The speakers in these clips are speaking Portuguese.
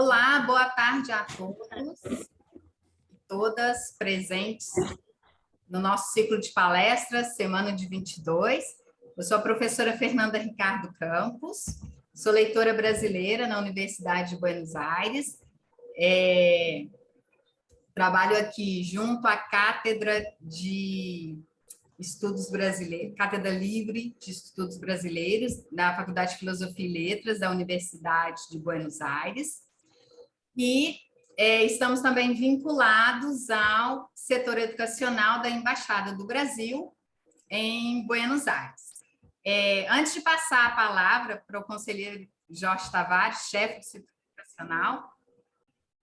Olá, boa tarde a todos e todas presentes no nosso ciclo de palestras, semana de 22. Eu sou a professora Fernanda Ricardo Campos, sou leitora brasileira na Universidade de Buenos Aires. Trabalho aqui junto à Cátedra de Estudos Brasileiros, Cátedra Livre de Estudos Brasileiros, da Faculdade de Filosofia e Letras da Universidade de Buenos Aires. E estamos também vinculados ao setor educacional da Embaixada do Brasil em Buenos Aires. Antes de passar a palavra para o conselheiro Jorge Tavares, chefe do setor educacional,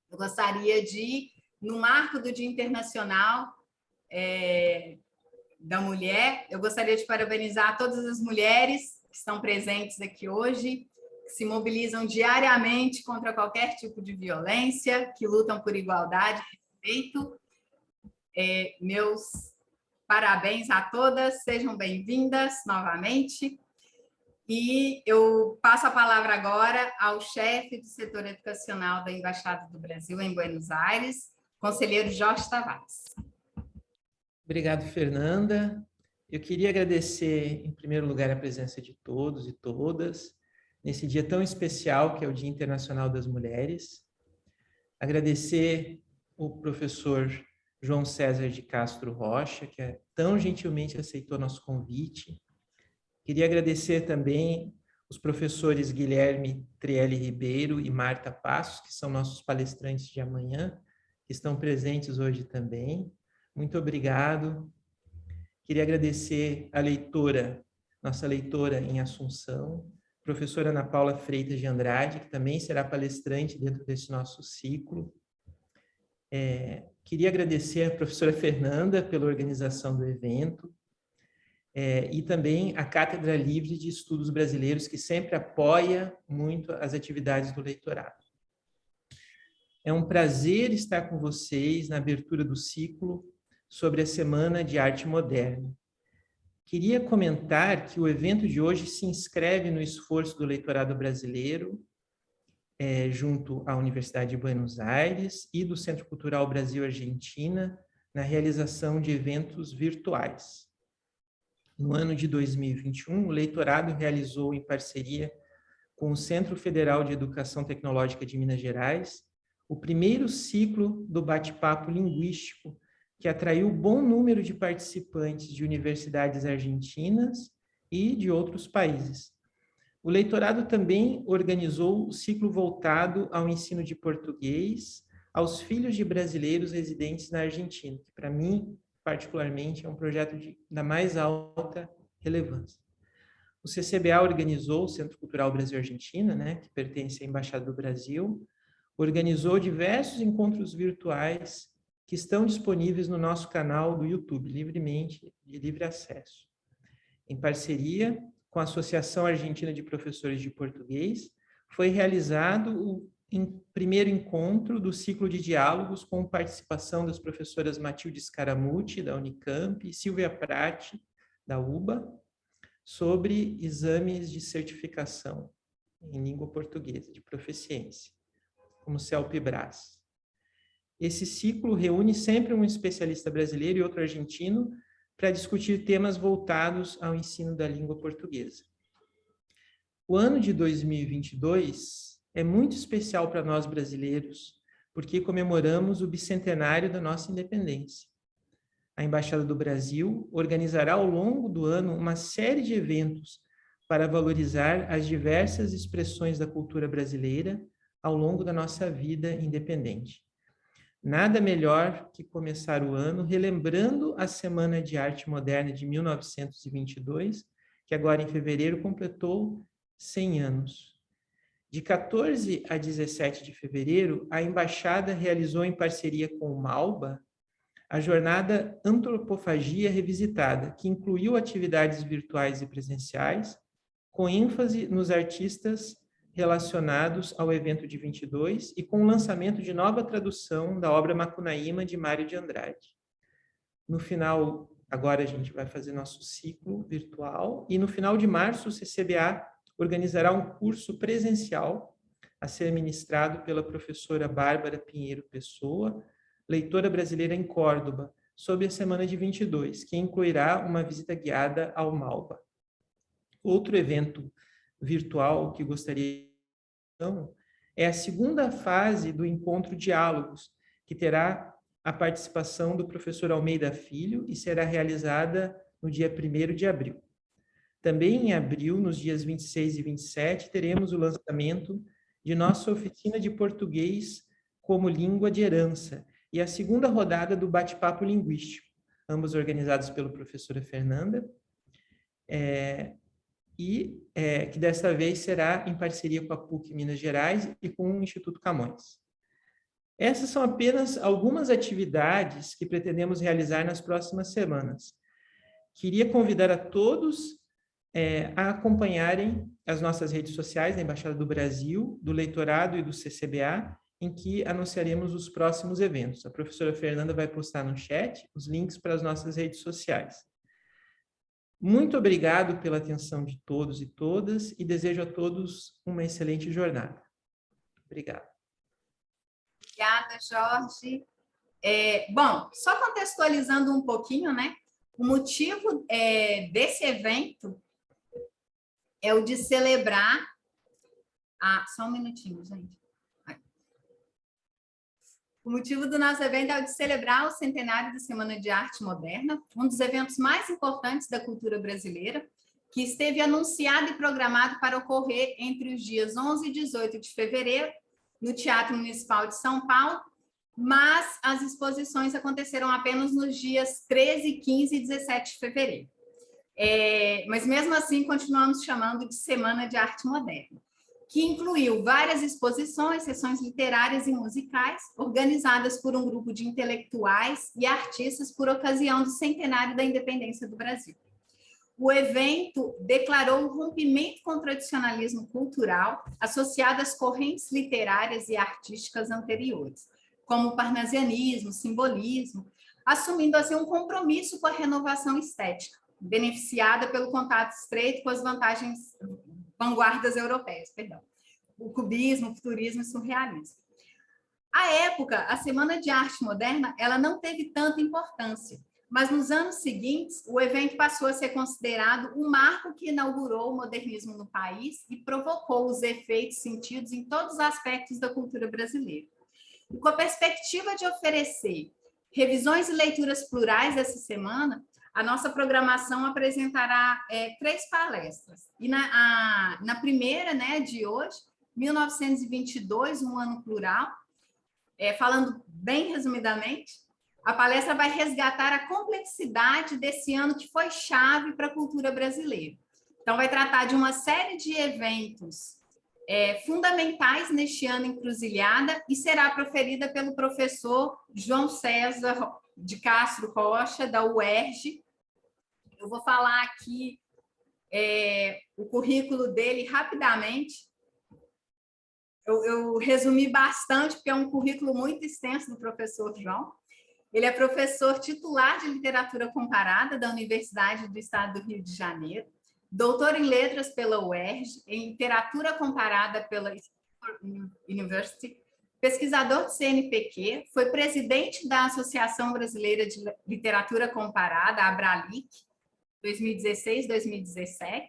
eu gostaria de, no marco do Dia Internacional da Mulher, eu gostaria de parabenizar todas as mulheres que estão presentes aqui hoje, que se mobilizam diariamente contra qualquer tipo de violência, que lutam por igualdade e respeito. Meus parabéns a todas, sejam bem-vindas novamente. E eu passo a palavra agora ao chefe do setor educacional da Embaixada do Brasil em Buenos Aires, conselheiro Jorge Tavares. Obrigado, Fernanda. Eu queria agradecer, em primeiro lugar, a presença de todos e todas, nesse dia tão especial que é o Dia Internacional das Mulheres. Agradecer o professor João César de Castro Rocha, que tão gentilmente aceitou nosso convite. Queria agradecer também os professores Guilherme Trielli Ribeiro e Marta Passos, que são nossos palestrantes de amanhã, que estão presentes hoje também. Muito obrigado. Queria agradecer a leitora, nossa leitora em Assunção, professora Ana Paula Freitas de Andrade, que também será palestrante dentro desse nosso ciclo. Queria agradecer a professora Fernanda pela organização do evento e também a Cátedra Livre de Estudos Brasileiros, que sempre apoia muito as atividades do leitorado. É um prazer estar com vocês na abertura do ciclo sobre a Semana de Arte Moderna. Queria comentar que o evento de hoje se inscreve no esforço do leitorado brasileiro, junto à Universidade de Buenos Aires e do Centro Cultural Brasil-Argentina, na realização de eventos virtuais. No ano de 2021, o leitorado realizou, em parceria com o Centro Federal de Educação Tecnológica de Minas Gerais, o primeiro ciclo do bate-papo linguístico, que atraiu bom número de participantes de universidades argentinas e de outros países. O leitorado também organizou o ciclo voltado ao ensino de português aos filhos de brasileiros residentes na Argentina, que para mim, particularmente, é um projeto da mais alta relevância. O CCBA organizou, o Centro Cultural Brasil-Argentina, que pertence à Embaixada do Brasil, organizou diversos encontros virtuais que estão disponíveis no nosso canal do YouTube, livremente, de livre acesso. Em parceria com a Associação Argentina de Professores de Português, foi realizado o primeiro encontro do ciclo de diálogos com participação das professoras Matilde Scaramucci, da Unicamp, e Silvia Prati, da UBA, sobre exames de certificação em língua portuguesa, de proficiência, como CELPE-BRAS. Esse ciclo reúne sempre um especialista brasileiro e outro argentino para discutir temas voltados ao ensino da língua portuguesa. O ano de 2022 é muito especial para nós brasileiros, porque comemoramos o bicentenário da nossa independência. A Embaixada do Brasil organizará ao longo do ano uma série de eventos para valorizar as diversas expressões da cultura brasileira ao longo da nossa vida independente. Nada melhor que começar o ano relembrando a Semana de Arte Moderna de 1922, que agora em fevereiro completou 100 anos. De 14 a 17 de fevereiro, a Embaixada realizou em parceria com o MALBA a jornada Antropofagia Revisitada, que incluiu atividades virtuais e presenciais, com ênfase nos artistas relacionados ao evento de 22 e com o lançamento de nova tradução da obra Macunaíma, de Mário de Andrade. No final, agora a gente vai fazer nosso ciclo virtual e no final de março o CCBA organizará um curso presencial a ser ministrado pela professora Bárbara Pinheiro Pessoa, leitora brasileira em Córdoba, sob a semana de 22, que incluirá uma visita guiada ao Malba. Outro evento virtual que gostaria de é a segunda fase do Encontro Diálogos, que terá a participação do professor Almeida Filho e será realizada no dia 1º de abril. Também em abril, nos dias 26 e 27, teremos o lançamento de nossa oficina de português como língua de herança e a segunda rodada do bate-papo linguístico, ambos organizados pela professora Fernanda, que desta vez será em parceria com a PUC Minas Gerais e com o Instituto Camões. Essas são apenas algumas atividades que pretendemos realizar nas próximas semanas. Queria convidar a todos a acompanharem as nossas redes sociais da Embaixada do Brasil, do Leitorado e do CCBA, em que anunciaremos os próximos eventos. A professora Fernanda vai postar no chat os links para as nossas redes sociais. Muito obrigado pela atenção de todos e todas e desejo a todos uma excelente jornada. Obrigado. Obrigada, Jorge. Bom, só contextualizando um pouquinho, né? O motivo desse evento é o de celebrar... só um minutinho, gente. O motivo do nosso evento é o de celebrar o centenário da Semana de Arte Moderna, um dos eventos mais importantes da cultura brasileira, que esteve anunciado e programado para ocorrer entre os dias 11 e 18 de fevereiro, no Teatro Municipal de São Paulo, mas as exposições aconteceram apenas nos dias 13, 15 e 17 de fevereiro. Mas, mesmo assim, continuamos chamando de Semana de Arte Moderna, que incluiu várias exposições, sessões literárias e musicais, organizadas por um grupo de intelectuais e artistas por ocasião do centenário da independência do Brasil. O evento declarou o rompimento com o tradicionalismo cultural associado às correntes literárias e artísticas anteriores, como o parnasianismo, simbolismo, assumindo assim um compromisso com a renovação estética, beneficiada pelo contato estreito com as vanguardas europeias, o cubismo, o futurismo e o surrealismo. À época, a Semana de Arte Moderna ela não teve tanta importância, mas nos anos seguintes, o evento passou a ser considerado um marco que inaugurou o modernismo no país e provocou os efeitos sentidos em todos os aspectos da cultura brasileira. E com a perspectiva de oferecer revisões e leituras plurais essa semana, a nossa programação apresentará 3 palestras. E na primeira, né, de hoje, 1922, um ano plural, falando bem resumidamente, a palestra vai resgatar a complexidade desse ano que foi chave para a cultura brasileira. Então, vai tratar de uma série de eventos fundamentais neste ano encruzilhada e será proferida pelo professor João César de Castro Rocha, da UERJ. Eu vou falar aqui o currículo dele rapidamente. Eu resumi bastante, porque é um currículo muito extenso do professor João. Ele é professor titular de Literatura Comparada da Universidade do Estado do Rio de Janeiro, doutor em Letras pela UERJ, em Literatura Comparada pela University, pesquisador do CNPq, foi presidente da Associação Brasileira de Literatura Comparada, a Abralic, 2016-2017,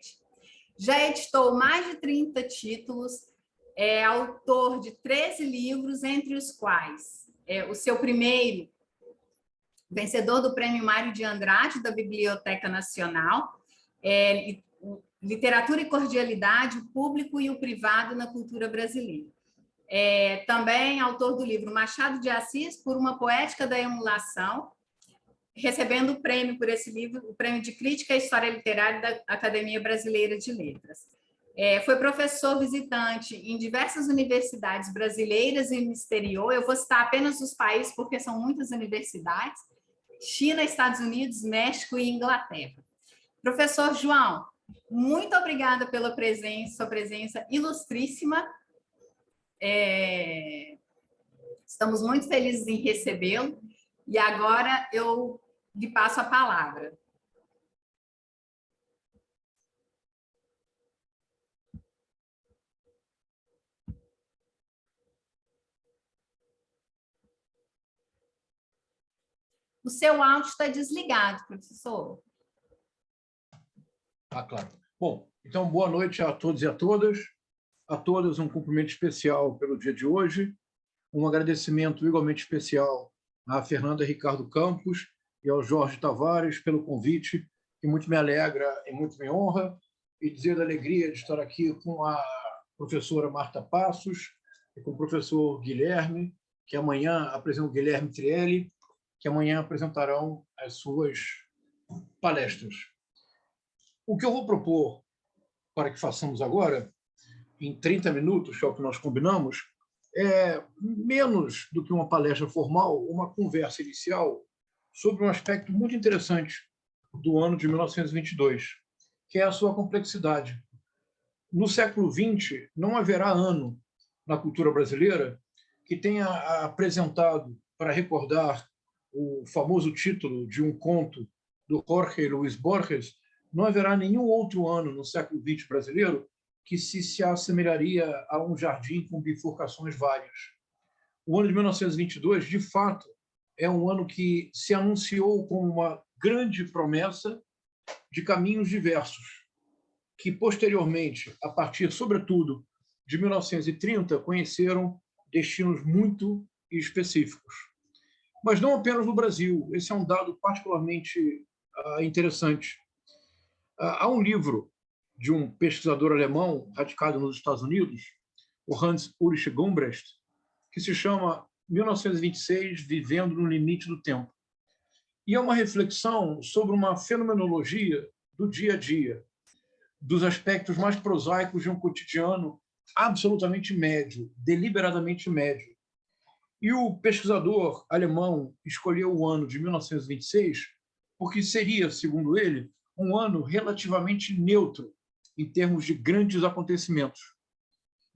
já editou mais de 30 títulos, é autor de 13 livros, entre os quais o seu primeiro, vencedor do Prêmio Mário de Andrade, da Biblioteca Nacional, Literatura e Cordialidade, o Público e o Privado na Cultura Brasileira. Também autor do livro Machado de Assis, Por uma Poética da Emulação, recebendo o prêmio por esse livro, o Prêmio de Crítica e História Literária da Academia Brasileira de Letras. Foi professor visitante em diversas universidades brasileiras e no exterior. Eu vou citar apenas os países, porque são muitas universidades: China, Estados Unidos, México e Inglaterra. Professor João, muito obrigada pela sua presença ilustríssima. Estamos muito felizes em recebê-lo. E agora eu lhe passo a palavra. O seu áudio está desligado, professor. Ah, claro. Bom, então, boa noite a todos e a todas. A todas um cumprimento especial pelo dia de hoje. Um agradecimento igualmente especial à Fernanda Ricardo Campos e ao Jorge Tavares pelo convite, que muito me alegra e muito me honra, e dizer da alegria de estar aqui com a professora Marta Passos e com o professor Guilherme, que amanhã apresentam o Guilherme Trielli, que amanhã apresentarão as suas palestras. O que eu vou propor para que façamos agora, em 30 minutos, que é o que nós combinamos, é menos do que uma palestra formal, uma conversa inicial sobre um aspecto muito interessante do ano de 1922, que é a sua complexidade. No século XX, não haverá ano na cultura brasileira que tenha apresentado, para recordar o famoso título de um conto do Jorge Luis Borges, não haverá nenhum outro ano no século XX brasileiro que se assemelharia a um jardim com bifurcações várias. O ano de 1922, de fato, é um ano que se anunciou como uma grande promessa de caminhos diversos, que posteriormente, a partir, sobretudo, de 1930, conheceram destinos muito específicos. Mas não apenas no Brasil, esse é um dado particularmente interessante. Há um livro de um pesquisador alemão radicado nos Estados Unidos, o Hans Ulrich Gumbrecht, que se chama 1926, Vivendo no Limite do Tempo. E é uma reflexão sobre uma fenomenologia do dia a dia, dos aspectos mais prosaicos de um cotidiano absolutamente médio, deliberadamente médio. E o pesquisador alemão escolheu o ano de 1926 porque seria, segundo ele, um ano relativamente neutro em termos de grandes acontecimentos.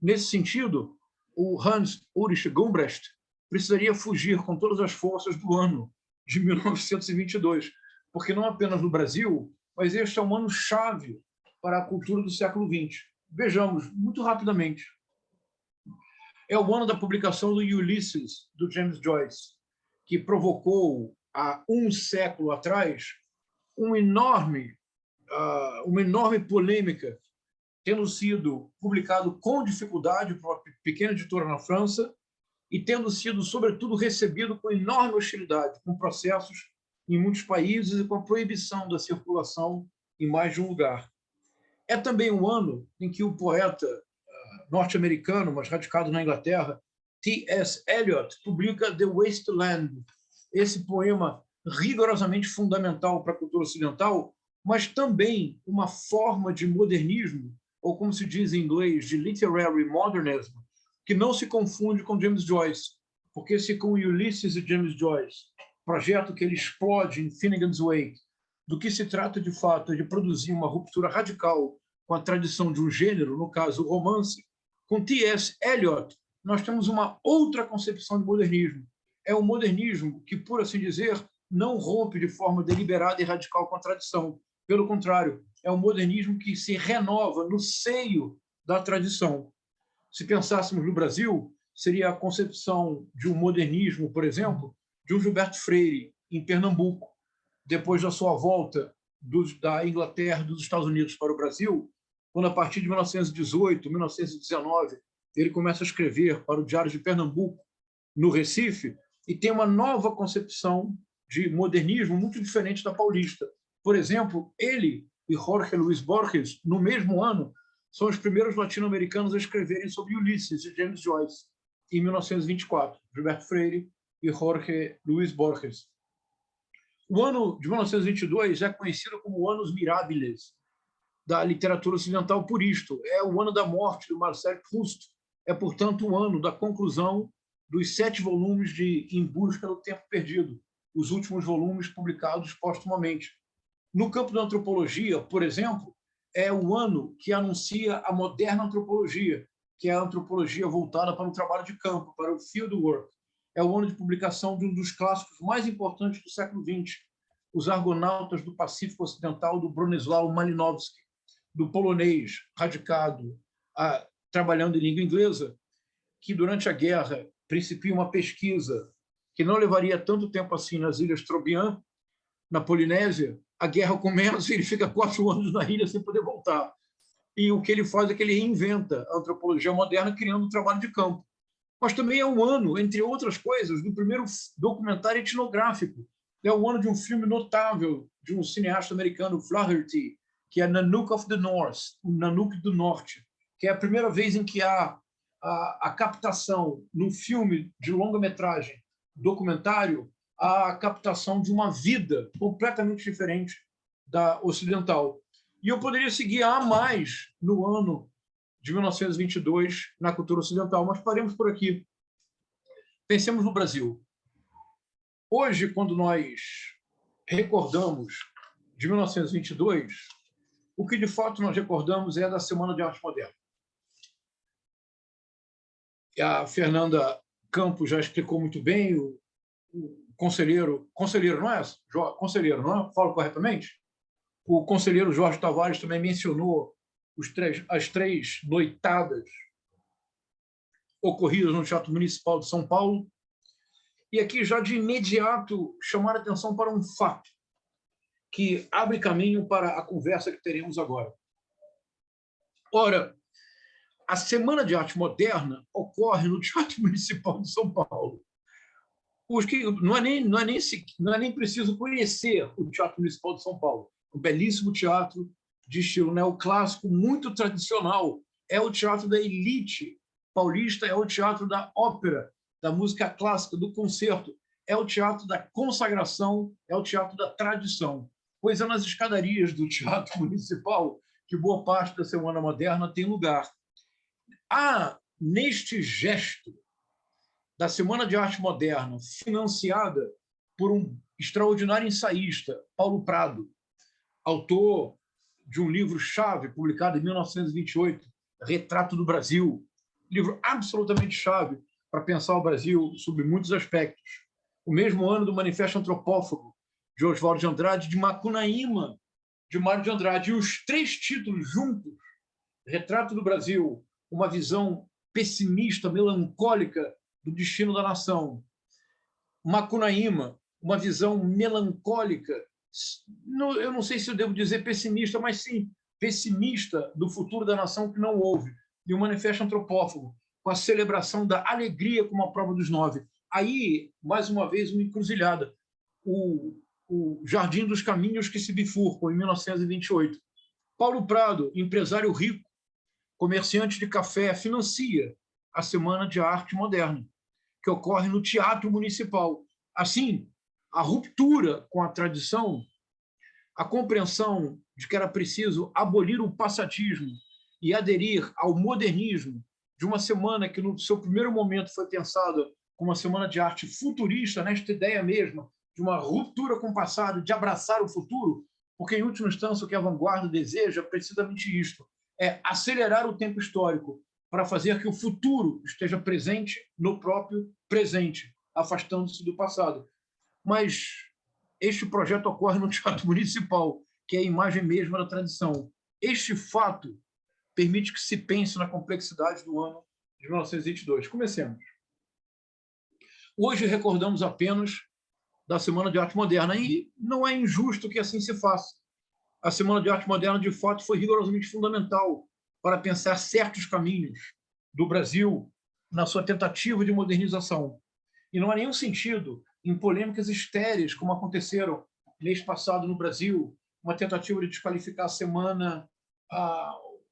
Nesse sentido, o Hans Ulrich Gumbrecht precisaria fugir com todas as forças do ano de 1922, porque não apenas no Brasil, mas este é um ano chave para a cultura do século XX. Vejamos, muito rapidamente. É o ano da publicação do Ulysses, do James Joyce, que provocou, há um século atrás, uma enorme polêmica, tendo sido publicado com dificuldade por uma pequena editora na França e tendo sido, sobretudo, recebido com enorme hostilidade, com processos em muitos países e com a proibição da circulação em mais de um lugar. É também um ano em que o poeta norte-americano, mas radicado na Inglaterra, T.S. Eliot, publica The Wasteland, esse poema rigorosamente fundamental para a cultura ocidental, mas também uma forma de modernismo, ou como se diz em inglês, de literary modernism, que não se confunde com James Joyce, porque se com Ulysses e James Joyce, projeto que ele explode em Finnegan's Wake, do que se trata de fato é de produzir uma ruptura radical com a tradição de um gênero, no caso o romance, com T.S. Eliot, nós temos uma outra concepção de modernismo. É um modernismo que, por assim dizer, não rompe de forma deliberada e radical com a tradição. Pelo contrário, é um modernismo que se renova no seio da tradição. Se pensássemos no Brasil, seria a concepção de um modernismo, por exemplo, de um Gilberto Freire, em Pernambuco, depois da sua volta da Inglaterra e dos Estados Unidos para o Brasil, quando, a partir de 1918, 1919, ele começa a escrever para o Diário de Pernambuco, no Recife, e tem uma nova concepção de modernismo muito diferente da paulista. Por exemplo, ele e Jorge Luis Borges, no mesmo ano, são os primeiros latino-americanos a escreverem sobre Ulysses, de James Joyce, em 1924, Gilberto Freire e Jorge Luis Borges. O ano de 1922 é conhecido como Annus Mirabilis, da literatura ocidental por isto. É o ano da morte do Marcel Proust. É, portanto, o ano da conclusão dos 7 volumes de Em Busca do Tempo Perdido, os últimos volumes publicados póstumamente. No campo da antropologia, por exemplo, é o ano que anuncia a moderna antropologia, que é a antropologia voltada para o trabalho de campo, para o field work. É o ano de publicação de um dos clássicos mais importantes do século XX, Os Argonautas do Pacífico Ocidental, do Bronisław Malinowski, do polonês radicado, trabalhando em língua inglesa, que durante a guerra principia uma pesquisa que não levaria tanto tempo assim nas Ilhas Trobriand, na Polinésia. A guerra começa e ele fica 4 anos na ilha sem poder voltar. E o que ele faz é que ele reinventa a antropologia moderna, criando um trabalho de campo. Mas também é um ano, entre outras coisas, do primeiro documentário etnográfico. É o ano de um filme notável de um cineasta americano, Flaherty, que é Nanook of the North, o Nanook do Norte, que é a primeira vez em que há a captação, num filme de longa-metragem documentário, a captação de uma vida completamente diferente da ocidental. E eu poderia seguir a mais no ano de 1922 na cultura ocidental, mas paremos por aqui. Pensemos no Brasil. Hoje, quando nós recordamos de 1922, o que de fato nós recordamos é da Semana de Arte Moderna. A Fernanda Campos já explicou muito bem, o conselheiro, não é? Conselheiro, não é? Falo corretamente? O conselheiro Jorge Tavares também mencionou as 3 noitadas ocorridas no Teatro Municipal de São Paulo. E aqui, já de imediato, chamar a atenção para um fato que abre caminho para a conversa que teremos agora. Ora, a Semana de Arte Moderna ocorre no Teatro Municipal de São Paulo. Não é nem preciso conhecer o Teatro Municipal de São Paulo. Um belíssimo teatro de estilo neoclássico, muito tradicional. É o teatro da elite paulista, é o teatro da ópera, da música clássica, do concerto. É o teatro da consagração, é o teatro da tradição. Pois é nas escadarias do Teatro Municipal que boa parte da Semana Moderna tem lugar. Há, neste gesto da Semana de Arte Moderna, financiada por um extraordinário ensaísta, Paulo Prado, autor de um livro-chave publicado em 1928, Retrato do Brasil, livro absolutamente chave para pensar o Brasil sob muitos aspectos. O mesmo ano do Manifesto Antropófago, de Oswaldo de Andrade, de Macunaíma, de Mário de Andrade. E os 3 títulos juntos, Retrato do Brasil, uma visão pessimista, melancólica do destino da nação. Macunaíma, uma visão melancólica, eu não sei se eu devo dizer pessimista, mas sim pessimista do futuro da nação que não houve. E o Manifesto Antropófago, com a celebração da alegria como a prova dos 9. Aí, mais uma vez, uma encruzilhada. O Jardim dos Caminhos que se bifurcam, em 1928. Paulo Prado, empresário rico, comerciante de café, financia a Semana de Arte Moderna, que ocorre no Teatro Municipal. Assim, a ruptura com a tradição, a compreensão de que era preciso abolir o passatismo e aderir ao modernismo, de uma semana que, no seu primeiro momento, foi pensada como uma semana de arte futurista, nesta ideia mesma, de uma ruptura com o passado, de abraçar o futuro, porque, em última instância, o que a vanguarda deseja é precisamente isto, é acelerar o tempo histórico para fazer que o futuro esteja presente no próprio presente, afastando-se do passado. Mas este projeto ocorre no Teatro Municipal, que é a imagem mesma da tradição. Este fato permite que se pense na complexidade do ano de 1922. Comecemos. Hoje recordamos apenas da Semana de Arte Moderna, e não é injusto que assim se faça. A Semana de Arte Moderna, de fato, foi rigorosamente fundamental para pensar certos caminhos do Brasil na sua tentativa de modernização. E não há nenhum sentido em polêmicas estéreis, como aconteceram mês passado no Brasil, uma tentativa de desqualificar a semana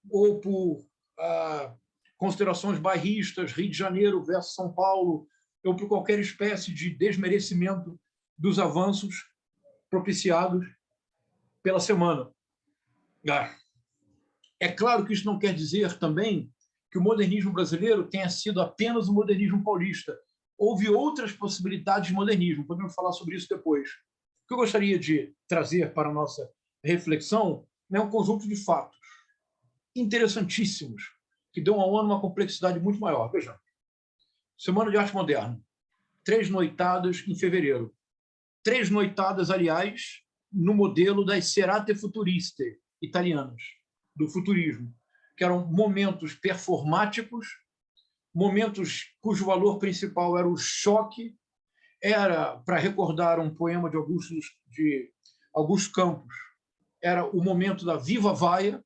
ou por considerações bairristas, Rio de Janeiro versus São Paulo, ou por qualquer espécie de desmerecimento dos avanços propiciados pela semana. É claro que isso não quer dizer também que o modernismo brasileiro tenha sido apenas o modernismo paulista. Houve outras possibilidades de modernismo, podemos falar sobre isso depois. O que eu gostaria de trazer para a nossa reflexão é um conjunto de fatos interessantíssimos, que dão ao ano uma complexidade muito maior. Vejam, Semana de Arte Moderna, 3 noitadas em fevereiro. 3 noitadas, aliás, no modelo das serate futuriste italianas, do futurismo, que eram momentos performáticos, momentos cujo valor principal era o choque era para recordar um poema de Augusto Campos. Era o momento da Viva Vaia,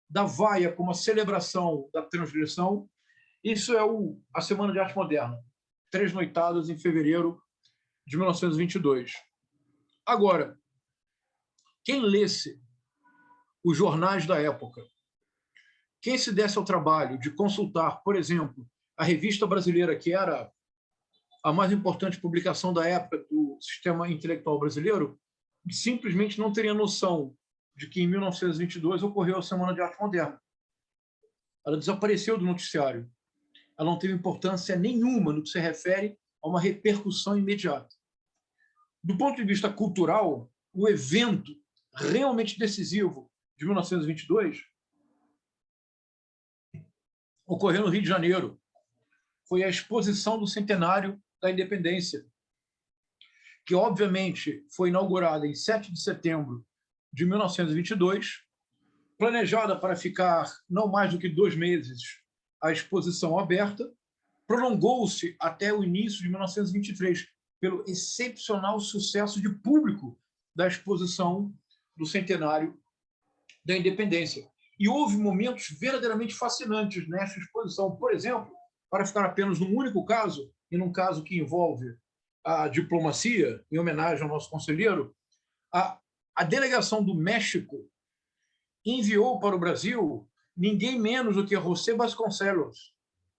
da Vaia como a celebração da transgressão. Isso é a Semana de Arte Moderna, 3 noitadas em fevereiro de 1922. Agora, quem lesse os jornais da época, quem se desse ao trabalho de consultar, por exemplo, a Revista Brasileira, que era a mais importante publicação da época do sistema intelectual brasileiro, simplesmente não teria noção de que em 1922 ocorreu a Semana de Arte Moderna. Ela desapareceu do noticiário. Ela não teve importância nenhuma no que se refere a uma repercussão imediata. Do ponto de vista cultural, o evento realmente decisivo de 1922 ocorreu no Rio de Janeiro. Foi a exposição do centenário da Independência, que, obviamente, foi inaugurada em 7 de setembro de 1922, planejada para ficar não mais do que 2 meses a exposição aberta, prolongou-se até o início de 1923, pelo excepcional sucesso de público da exposição do centenário da Independência. E houve momentos verdadeiramente fascinantes nessa exposição. Por exemplo, para ficar apenas num único caso, e num caso que envolve a diplomacia, em homenagem ao nosso conselheiro, a delegação do México enviou para o Brasil ninguém menos do que José Vasconcelos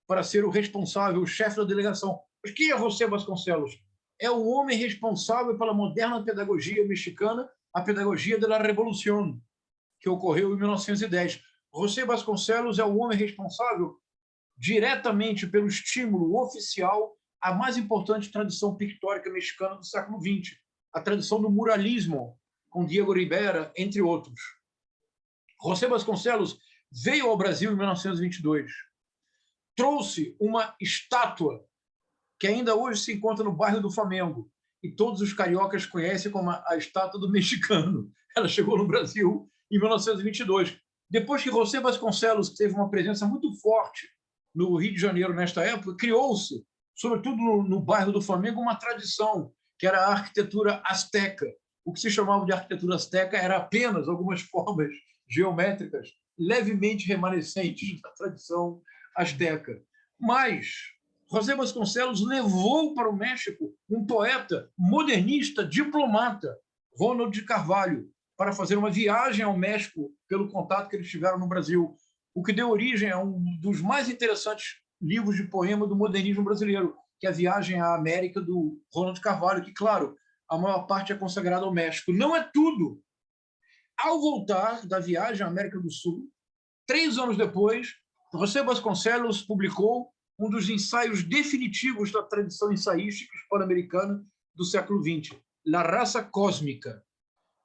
para ser o responsável, o chefe da delegação. Mas quem é José Vasconcelos? É o homem responsável pela moderna pedagogia mexicana, a pedagogia da Revolução, que ocorreu em 1910. José Vasconcelos é o homem responsável diretamente pelo estímulo oficial à mais importante tradição pictórica mexicana do século XX, a tradição do muralismo, com Diego Rivera, entre outros. José Vasconcelos veio ao Brasil em 1922, trouxe uma estátua que ainda hoje se encontra no bairro do Flamengo, e todos os cariocas conhecem como a estátua do mexicano. Ela chegou no Brasil em 1922. Depois que José Vasconcelos teve uma presença muito forte no Rio de Janeiro nesta época, criou-se, sobretudo no bairro do Flamengo, uma tradição, que era a arquitetura asteca. O que se chamava de arquitetura asteca era apenas algumas formas geométricas levemente remanescentes da tradição asteca. Mas José Vasconcelos levou para o México um poeta modernista, diplomata, Ronald de Carvalho, para fazer uma viagem ao México pelo contato que eles tiveram no Brasil, o que deu origem a um dos mais interessantes livros de poema do modernismo brasileiro, que é a Viagem à América, do Ronald de Carvalho, que, claro, a maior parte é consagrada ao México. Não é tudo. Ao voltar da viagem à América do Sul, 3 anos depois, José Vasconcelos publicou um dos ensaios definitivos da tradição ensaística hispano-americana do século XX, La Raça Cósmica.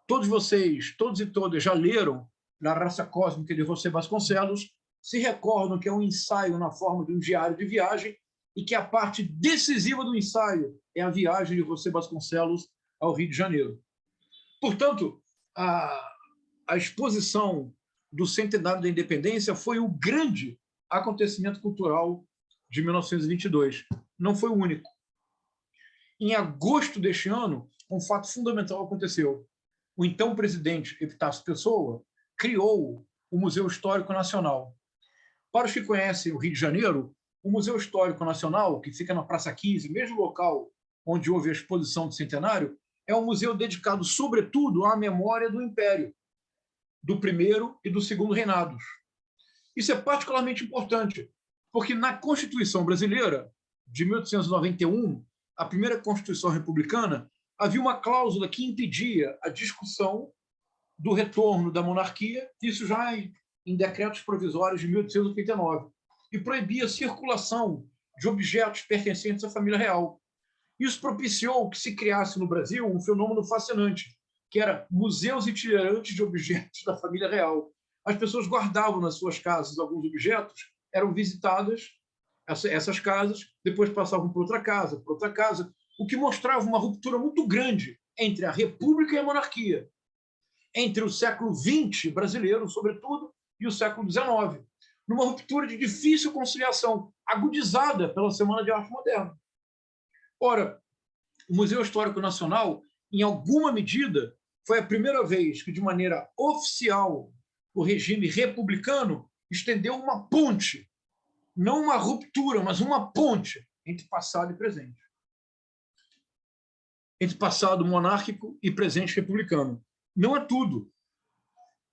Todos vocês, todos e todas, já leram La Raça Cósmica de José Vasconcelos, se recordam que é um ensaio na forma de um diário de viagem e que a parte decisiva do ensaio é a viagem de José Vasconcelos ao Rio de Janeiro. Portanto, a exposição do centenário da Independência foi o grande acontecimento cultural de 1922. Não foi o único. Em agosto deste ano, um fato fundamental aconteceu. O então presidente Epitácio Pessoa criou o Museu Histórico Nacional. Para os que conhecem o Rio de Janeiro, o Museu Histórico Nacional, que fica na Praça 15, mesmo local onde houve a exposição do centenário, é um museu dedicado, sobretudo, à memória do Império, do primeiro e do segundo reinados. Isso é particularmente importante, porque na Constituição Brasileira, de 1891, a primeira Constituição republicana, havia uma cláusula que impedia a discussão do retorno da monarquia, isso já em decretos provisórios de 1889, e proibia a circulação de objetos pertencentes à família real. Isso propiciou que se criasse no Brasil um fenômeno fascinante, que era museus itinerantes de objetos da família real. As pessoas guardavam nas suas casas alguns objetos, eram visitadas essas casas, depois passavam por outra casa, o que mostrava uma ruptura muito grande entre a República e a monarquia, entre o século XX brasileiro, sobretudo, e o século XIX, numa ruptura de difícil conciliação, agudizada pela Semana de Arte Moderna. Ora, o Museu Histórico Nacional, em alguma medida, foi a primeira vez que, de maneira oficial, o regime republicano estendeu uma ponte, não uma ruptura, mas uma ponte entre passado e presente. Entre passado monárquico e presente republicano. Não é tudo.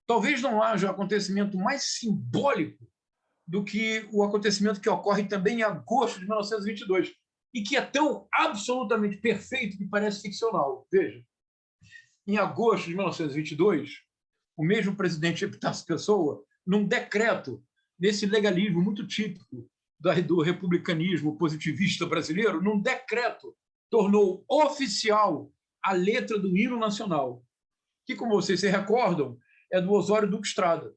Talvez não haja acontecimento mais simbólico do que o acontecimento que ocorre também em agosto de 1922, e que é tão absolutamente perfeito que parece ficcional. Veja, em agosto de 1922, o mesmo presidente Epitácio Pessoa, num decreto, nesse legalismo muito típico do republicanismo positivista brasileiro, num decreto, tornou oficial a letra do hino nacional, que, como vocês se recordam, é do Osório Duque Estrada,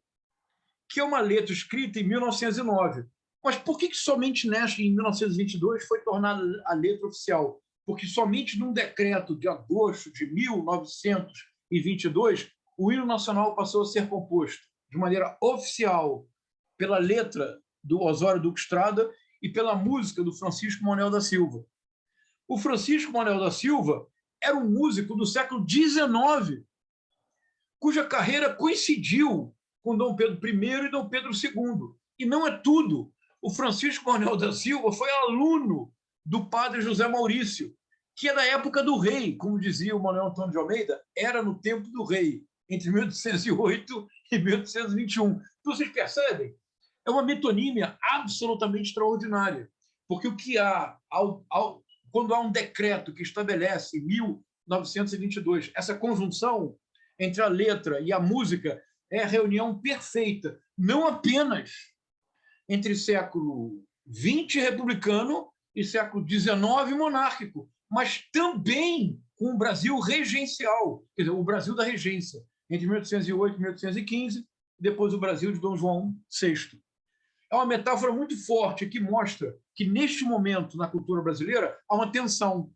que é uma letra escrita em 1909. Mas por que somente nesta, em 1922, foi tornada a letra oficial? Porque somente num decreto de agosto de 1922, o hino nacional passou a ser composto de maneira oficial pela letra do Osório Duque Estrada e pela música do Francisco Manuel da Silva. O Francisco Manuel da Silva era um músico do século XIX, cuja carreira coincidiu com Dom Pedro I e Dom Pedro II. E não é tudo. O Francisco Manuel da Silva foi aluno do padre José Maurício, que é da época do rei, como dizia o Manuel Antônio de Almeida, era no tempo do rei, entre 1808 e 1821. Então, vocês percebem? É uma metonímia absolutamente extraordinária, porque o que há, quando há um decreto que estabelece, em 1922, essa conjunção entre a letra e a música, é a reunião perfeita, não apenas entre século XX republicano e século XIX monárquico, mas também com o Brasil regencial, quer dizer, o Brasil da regência, entre 1808 e 1815, depois o Brasil de Dom João VI. É uma metáfora muito forte que mostra que, neste momento, na cultura brasileira, há uma tensão.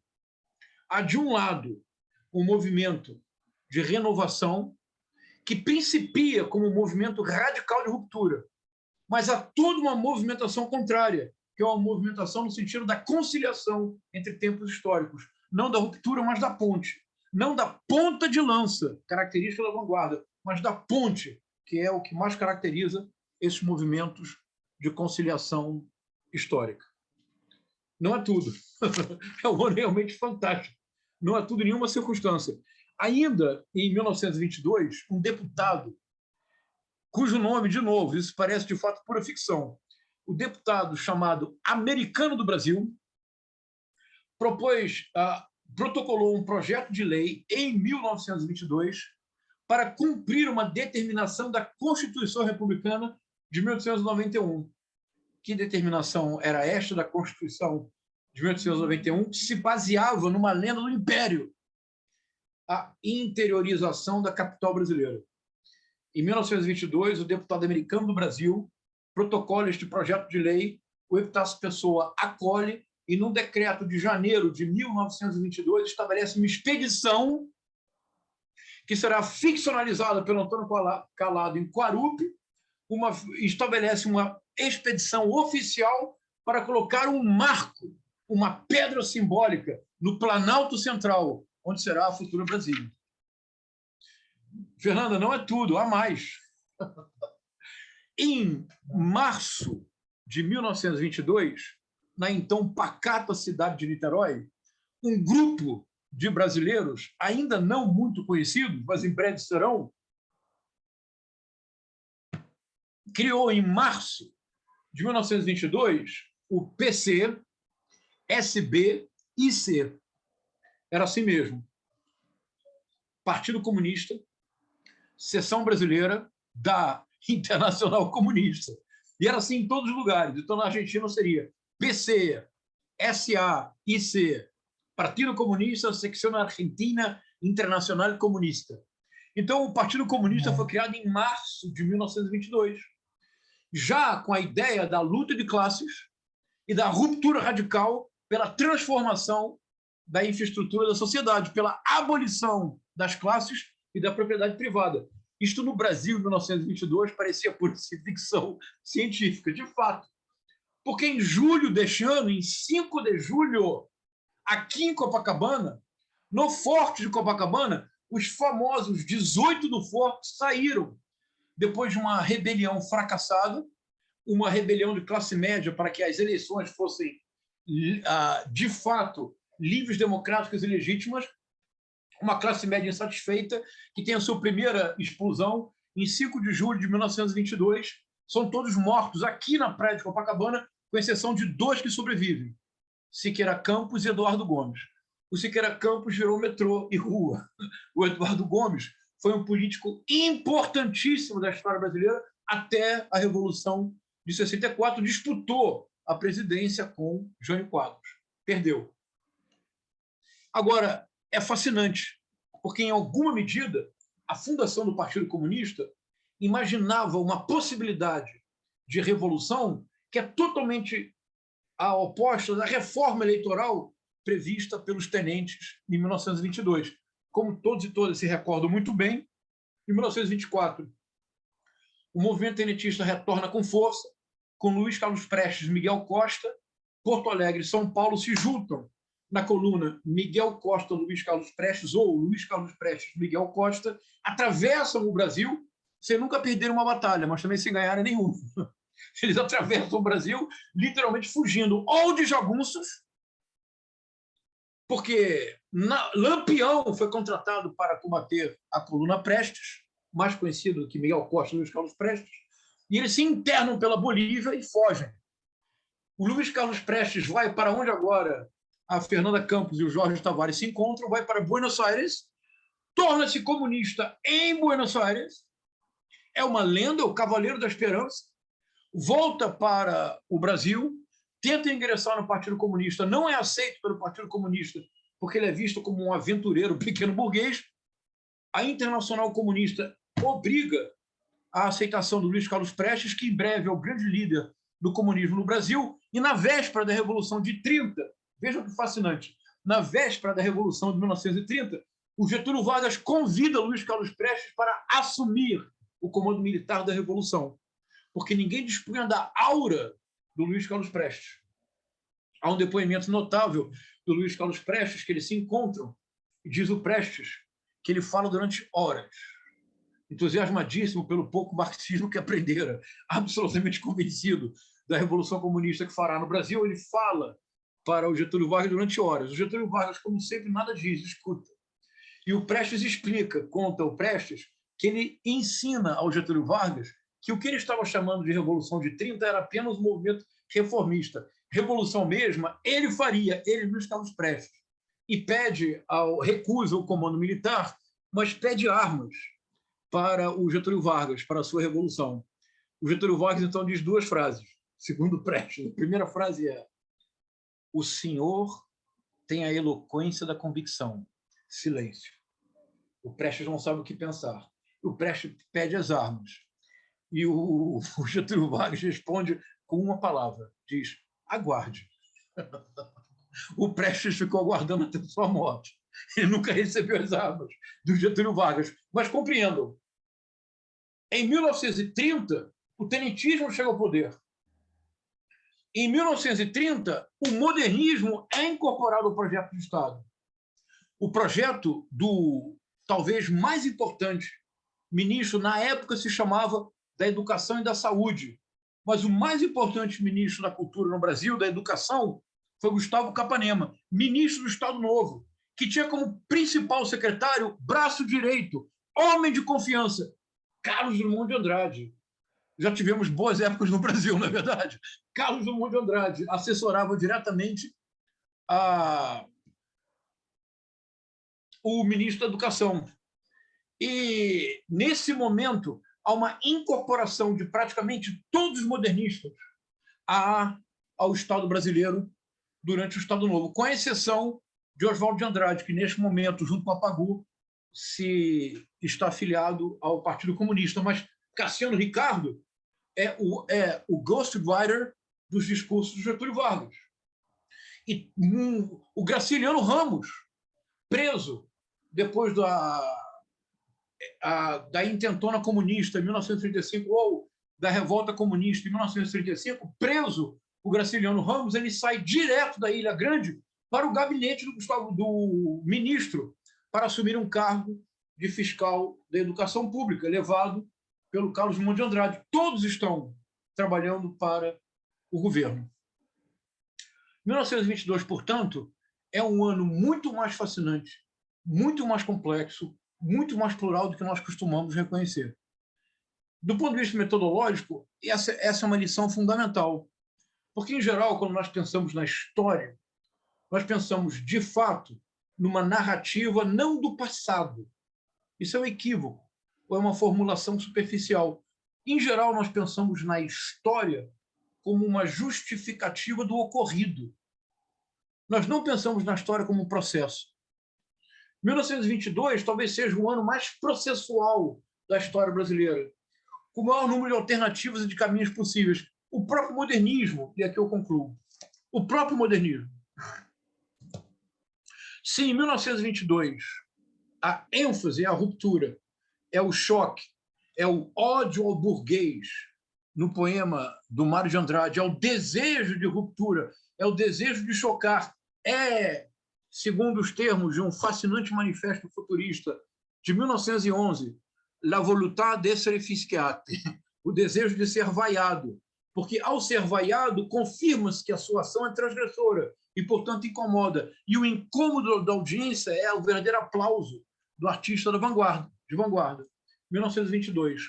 Há, de um lado, um movimento de renovação que principia como um movimento radical de ruptura, mas há toda uma movimentação contrária, que é uma movimentação no sentido da conciliação entre tempos históricos, não da ruptura, mas da ponte, não da ponta de lança, característica da vanguarda, mas da ponte, que é o que mais caracteriza esses movimentos de conciliação histórica. Não é tudo. É um ano realmente fantástico. Não é tudo em nenhuma circunstância. Ainda em 1922, um deputado, cujo nome, de novo, isso parece de fato pura ficção, o deputado chamado Americano do Brasil, protocolou um projeto de lei em 1922 para cumprir uma determinação da Constituição Republicana de 1891. Que determinação era esta da Constituição de 1891, que se baseava numa lenda do Império, a interiorização da capital brasileira. Em 1922, o deputado Americano do Brasil protocola este projeto de lei, o Epitácio Pessoa acolhe e, num decreto de janeiro de 1922, estabelece uma expedição que será ficcionalizada pelo Antônio Calado em Guarupi, estabelece uma expedição oficial para colocar um marco, uma pedra simbólica no Planalto Central, onde será a futura Brasília. Fernanda, não é tudo, há mais. Em março de 1922, na então pacata cidade de Niterói, um grupo de brasileiros, ainda não muito conhecidos, mas em breve serão, criou em março de 1922 o PC, SB, IC. Era assim mesmo. Partido Comunista, Seção Brasileira da Internacional Comunista. E era assim em todos os lugares. Então, na Argentina seria PC, SA, IC, Partido Comunista, Secção Argentina Internacional Comunista. Então, o Partido Comunista foi criado em março de 1922, já com a ideia da luta de classes e da ruptura radical pela transformação da infraestrutura da sociedade, pela abolição das classes e da propriedade privada. Isto no Brasil, em 1922, parecia pura ficção científica, de fato. Porque em julho deste ano, em 5 de julho, aqui em Copacabana, no Forte de Copacabana, os famosos 18 do Forte saíram depois de uma rebelião fracassada, uma rebelião de classe média para que as eleições fossem, de fato, livres, democráticas e legítimas, uma classe média insatisfeita que tem a sua primeira explosão em 5 de julho de 1922. São todos mortos aqui na praia de Copacabana, com exceção de 2 que sobrevivem, Siqueira Campos e Eduardo Gomes. O Siqueira Campos virou metrô e rua. O Eduardo Gomes foi um político importantíssimo da história brasileira até a Revolução de 64, disputou a presidência com Jânio Quadros. Perdeu. Agora, é fascinante, porque, em alguma medida, a fundação do Partido Comunista imaginava uma possibilidade de revolução que é totalmente a oposta da reforma eleitoral prevista pelos tenentes em 1922. Como todos e todas se recordam muito bem, em 1924, o movimento tenentista retorna com força, com Luiz Carlos Prestes, Miguel Costa, Porto Alegre e São Paulo se juntam na coluna Miguel Costa, Luiz Carlos Prestes, ou Luiz Carlos Prestes, Miguel Costa, atravessam o Brasil sem nunca perder uma batalha, mas também sem ganhar nenhuma. Eles atravessam o Brasil literalmente fugindo ou de jagunços, porque Lampião foi contratado para combater a coluna Prestes, mais conhecido que Miguel Costa e Luiz Carlos Prestes, e eles se internam pela Bolívia e fogem. O Luiz Carlos Prestes vai para onde agora a Fernanda Campos e o Jorge Tavares se encontram, vai para Buenos Aires, torna-se comunista em Buenos Aires, é uma lenda, o Cavaleiro da Esperança, volta para o Brasil, tenta ingressar no Partido Comunista, não é aceito pelo Partido Comunista, porque ele é visto como um aventureiro pequeno burguês. A Internacional Comunista obriga a aceitação do Luiz Carlos Prestes, que em breve é o grande líder do comunismo no Brasil, e na véspera da Revolução de 30, veja que fascinante, na véspera da Revolução de 1930, o Getúlio Vargas convida Luiz Carlos Prestes para assumir o comando militar da Revolução, porque ninguém dispunha da aura do Luiz Carlos Prestes. Há um depoimento notável do Luiz Carlos Prestes, que eles se encontram, e diz o Prestes que ele fala durante horas, entusiasmadíssimo pelo pouco marxismo que aprendera, absolutamente convencido da Revolução Comunista que fará no Brasil. Ele fala para o Getúlio Vargas durante horas. O Getúlio Vargas, como sempre, nada diz, escuta. E o Prestes explica, conta o Prestes, que ele ensina ao Getúlio Vargas que o que ele estava chamando de Revolução de 30 era apenas um movimento reformista. Revolução mesma, ele faria, ele, Luiz Carlos Prestes, e recusa o comando militar, mas pede armas para o Getúlio Vargas, para a sua revolução. O Getúlio Vargas, então, diz 2 frases, segundo Prestes. A primeira frase é: o senhor tem a eloquência da convicção. Silêncio. O Prestes não sabe o que pensar. O Prestes pede as armas. E o Getúlio Vargas responde com uma palavra, diz: aguarde. O Prestes ficou aguardando até sua morte. Ele nunca recebeu as armas do Getúlio Vargas. Mas compreendam, em 1930, o tenentismo chega ao poder. Em 1930, o modernismo é incorporado ao projeto de Estado. O projeto do, talvez, mais importante ministro, na época se chamava da Educação e da Saúde, mas o mais importante ministro da Cultura no Brasil, da Educação, foi Gustavo Capanema, ministro do Estado Novo, que tinha como principal secretário, braço direito, homem de confiança, Carlos Drummond de Andrade. Já tivemos boas épocas no Brasil, não é verdade? Carlos Drummond de Andrade assessorava diretamente o ministro da Educação. E, nesse momento, há uma incorporação de praticamente todos os modernistas ao Estado brasileiro durante o Estado Novo, com exceção de Oswaldo de Andrade, que, neste momento, junto com a Pagu, se está afiliado ao Partido Comunista. Mas Cassiano Ricardo é o ghostwriter dos discursos do Getúlio Vargas. E o Graciliano Ramos, preso depois da intentona comunista em 1935 ou da revolta comunista em 1935, preso o Graciliano Ramos, ele sai direto da Ilha Grande para o gabinete do ministro para assumir um cargo de fiscal da educação pública, levado pelo Carlos Drummond de Andrade. Todos estão trabalhando para o governo. 1922, portanto, é um ano muito mais fascinante, muito mais complexo, muito mais plural do que nós costumamos reconhecer. Do ponto de vista metodológico, essa é uma lição fundamental, porque, em geral, quando nós pensamos na história, nós pensamos, de fato, numa narrativa não do passado. Isso é um equívoco, ou é uma formulação superficial. Em geral, nós pensamos na história como uma justificativa do ocorrido. Nós não pensamos na história como um processo. 1922 talvez seja o ano mais processual da história brasileira, com o maior número de alternativas e de caminhos possíveis. O próprio modernismo, e aqui eu concluo, o próprio modernismo. Se em 1922 a ênfase é a ruptura, é o choque, é o ódio ao burguês, no poema do Mário de Andrade, é o desejo de ruptura, é o desejo de chocar, é, segundo os termos de um fascinante manifesto futurista de 1911, la volonté d'être fiscate, o desejo de ser vaiado, porque ao ser vaiado confirma-se que a sua ação é transgressora e, portanto, incomoda. E o incômodo da audiência é o verdadeiro aplauso do artista de vanguarda. 1922.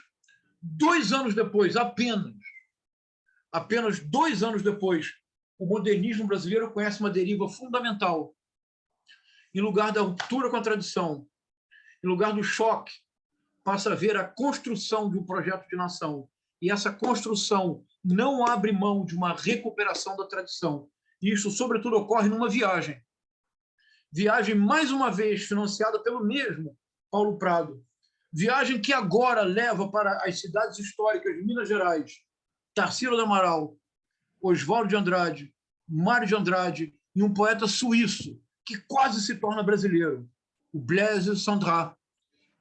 2 anos depois, apenas 2 anos depois, o modernismo brasileiro conhece uma deriva fundamental. Em lugar da ruptura com a tradição, em lugar do choque, passa a haver a construção de um projeto de nação. E essa construção não abre mão de uma recuperação da tradição. E isso, sobretudo, ocorre numa viagem. Viagem, mais uma vez, financiada pelo mesmo Paulo Prado. Viagem que agora leva para as cidades históricas de Minas Gerais Tarsila do Amaral, Oswaldo de Andrade, Mário de Andrade e um poeta suíço que quase se torna brasileiro, o Blaise Cendrars.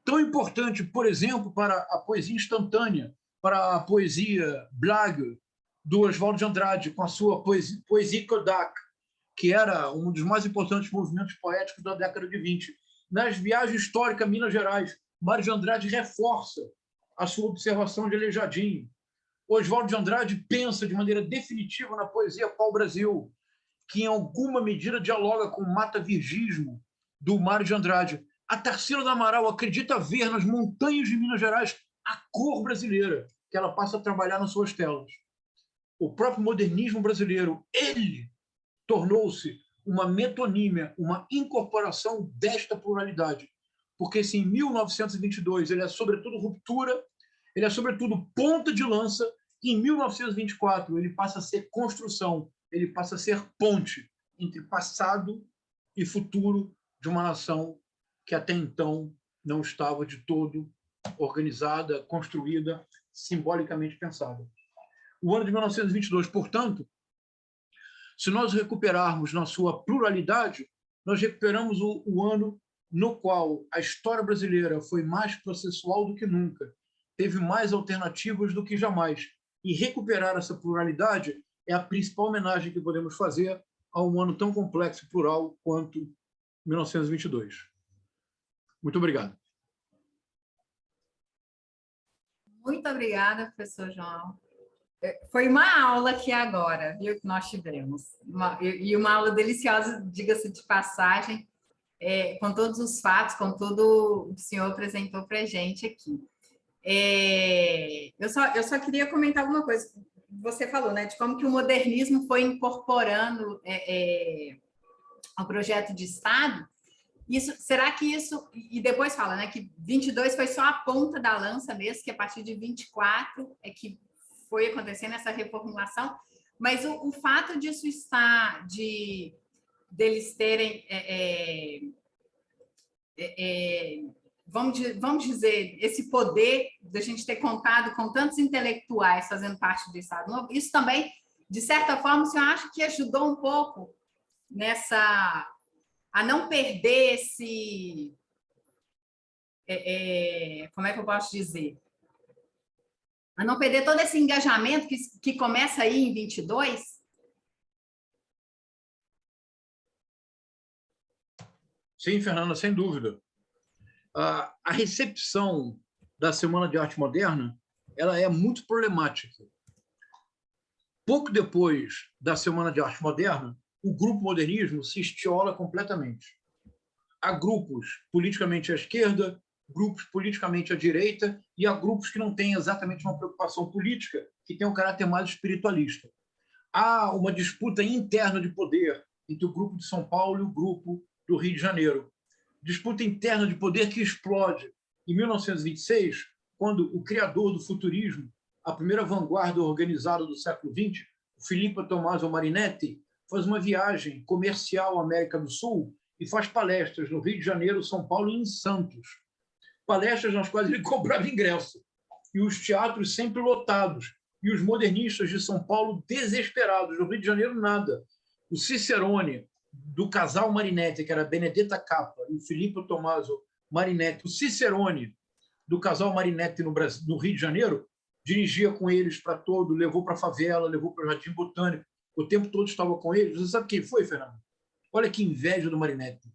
Tão importante, por exemplo, para a poesia instantânea, para a poesia blague do Oswaldo de Andrade, com a sua poesia Kodak, que era um dos mais importantes movimentos poéticos da década de 20. Nas viagens históricas a Minas Gerais, Mário de Andrade reforça a sua observação de Aleijadinho. Oswaldo de Andrade pensa de maneira definitiva na poesia pau-brasil, que em alguma medida dialoga com o mata-virgismo do Mário de Andrade. A Tarsila do Amaral acredita ver nas montanhas de Minas Gerais a cor brasileira, que ela passa a trabalhar nas suas telas. O próprio modernismo brasileiro, ele tornou-se uma metonímia, uma incorporação desta pluralidade. Porque se em 1922 ele é sobretudo ruptura, ele é sobretudo ponta de lança, e em 1924 ele passa a ser construção, ele passa a ser ponte entre passado e futuro de uma nação que até então não estava de todo organizada, construída, simbolicamente pensada. O ano de 1922, portanto, se nós recuperarmos na sua pluralidade, nós recuperamos o ano no qual a história brasileira foi mais processual do que nunca, teve mais alternativas do que jamais. E recuperar essa pluralidade é a principal homenagem que podemos fazer a um ano tão complexo e plural quanto 1922. Muito obrigado. Muito obrigada, professor João. Foi uma aula aqui agora, viu, que nós tivemos. E uma aula deliciosa, diga-se de passagem, com todos os fatos, com tudo o que o senhor apresentou para a gente aqui. Eu só queria comentar alguma coisa. Você falou, né, de como que o modernismo foi incorporando ao projeto de Estado. Será que isso... E depois fala, né, que 22 foi só a ponta da lança mesmo, que a partir de 24 é que foi acontecendo essa reformulação, mas o fato disso estar, deles terem, vamos dizer, esse poder de a gente ter contado com tantos intelectuais fazendo parte do Estado Novo, isso também, de certa forma, o senhor acha que ajudou um pouco a não perder esse... como é que eu posso dizer? A não perder todo esse engajamento que começa aí em 22? Sim, Fernanda, sem dúvida. A recepção da Semana de Arte Moderna ela é muito problemática. Pouco depois da Semana de Arte Moderna, o grupo modernismo se estiola completamente. Há grupos politicamente à esquerda, grupos politicamente à direita e há grupos que não têm exatamente uma preocupação política, que tem um caráter mais espiritualista. Há uma disputa interna de poder entre o grupo de São Paulo e o grupo do Rio de Janeiro. Disputa interna de poder que explode em 1926, quando o criador do futurismo, a primeira vanguarda organizada do século XX, Filippo Tommaso Marinetti, faz uma viagem comercial à América do Sul e faz palestras no Rio de Janeiro, São Paulo e em Santos. Palestras nas quais ele cobrava ingresso. E os teatros sempre lotados. E os modernistas de São Paulo desesperados. No Rio de Janeiro, nada. O Cicerone, do casal Marinetti, que era Benedetta Cappa e o Filippo Tommaso Marinetti, o Cicerone, do casal Marinetti no Rio de Janeiro, dirigia com eles para todo, levou para a favela, levou para o Jardim Botânico, o tempo todo estava com eles. Você sabe quem foi, Fernando? Olha que inveja do Marinetti.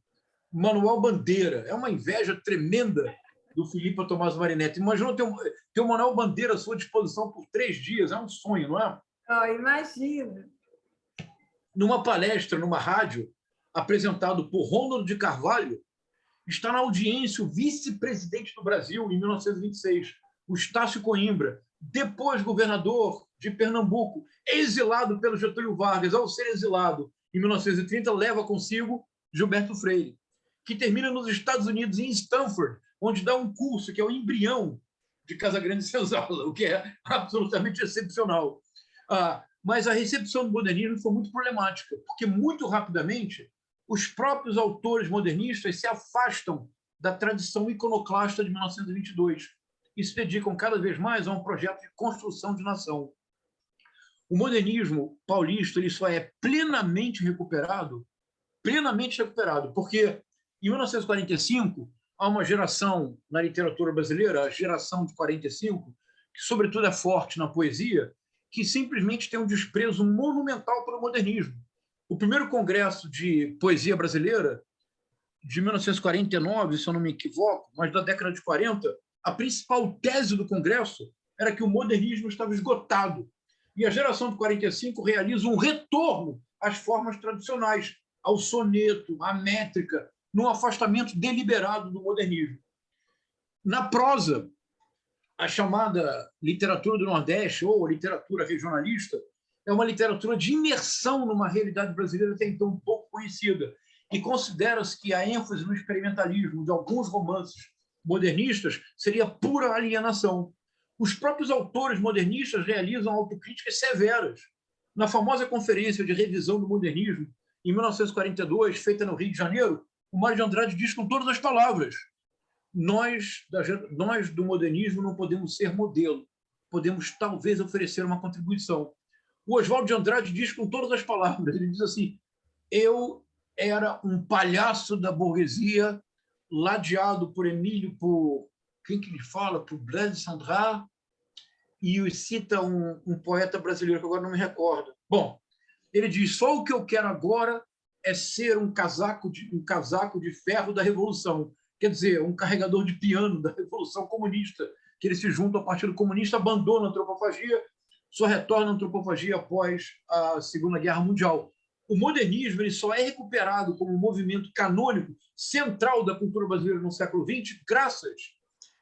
Manuel Bandeira. É uma inveja tremenda do Filippo Tommaso Marinetti. Imagina ter o Manuel Bandeira à sua disposição por 3 dias. É um sonho, não é? Oh, imagina. Numa palestra, numa rádio, apresentado por Rômulo de Carvalho, está na audiência o vice-presidente do Brasil, em 1926, o Estácio Coimbra, depois governador de Pernambuco, exilado pelo Getúlio Vargas. Ao ser exilado, em 1930, leva consigo Gilberto Freire, que termina nos Estados Unidos, em Stanford, onde dá um curso que é o embrião de Casagrande Senzala, o que é absolutamente excepcional. Mas a recepção do modernismo foi muito problemática, porque muito rapidamente os próprios autores modernistas se afastam da tradição iconoclasta de 1922 e se dedicam cada vez mais a um projeto de construção de nação. O modernismo paulista ele só é plenamente recuperado, porque em 1945 há uma geração na literatura brasileira, a geração de 45, que sobretudo é forte na poesia, que simplesmente tem um desprezo monumental pelo modernismo. O primeiro congresso de poesia brasileira, de 1949, se eu não me equivoco, mas da década de 40, a principal tese do congresso era que o modernismo estava esgotado. E a geração de 45 realiza um retorno às formas tradicionais, ao soneto, à métrica, num afastamento deliberado do modernismo. Na prosa, a chamada literatura do Nordeste, ou literatura regionalista, é uma literatura de imersão numa realidade brasileira até então pouco conhecida. E considera-se que a ênfase no experimentalismo de alguns romances modernistas seria pura alienação. Os próprios autores modernistas realizam autocríticas severas. Na famosa conferência de revisão do modernismo, em 1942, feita no Rio de Janeiro, o Mário de Andrade diz com todas as palavras: nós do modernismo não podemos ser modelo, podemos talvez oferecer uma contribuição. O Oswaldo de Andrade diz com todas as palavras, ele diz assim: eu era um palhaço da burguesia, ladeado por Emílio, por quem que ele fala? Por Blaise Cendrars, e cita um poeta brasileiro que agora não me recordo. Bom, ele diz: só o que eu quero agora é ser um casaco de ferro da Revolução. Quer dizer, um carregador de piano da Revolução Comunista, que ele se junta ao Partido Comunista, abandona a antropofagia, só retorna à antropofagia após a Segunda Guerra Mundial. O modernismo ele só é recuperado como um movimento canônico central da cultura brasileira no século XX graças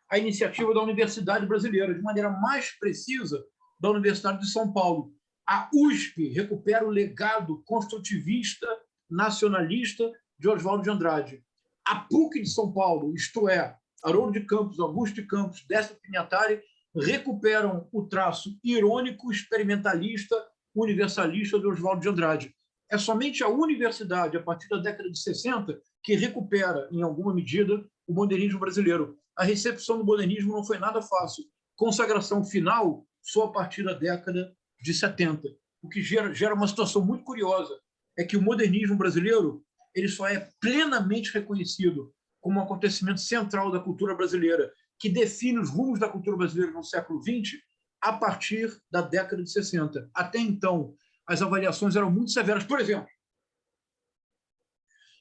à iniciativa da Universidade Brasileira, de maneira mais precisa, da Universidade de São Paulo. A USP recupera o legado construtivista, nacionalista de Oswaldo de Andrade. A PUC de São Paulo, isto é, Haroldo de Campos, Augusto de Campos, Décio Pinhatari, recuperam o traço irônico, experimentalista, universalista de Oswaldo de Andrade. É somente a universidade, a partir da década de 60, que recupera, em alguma medida, o modernismo brasileiro. A recepção do modernismo não foi nada fácil. Consagração final só a partir da década de 70. O que gera uma situação muito curiosa é que o modernismo brasileiro ele só é plenamente reconhecido como um acontecimento central da cultura brasileira, que define os rumos da cultura brasileira no século XX a partir da década de 60. Até então, as avaliações eram muito severas. Por exemplo,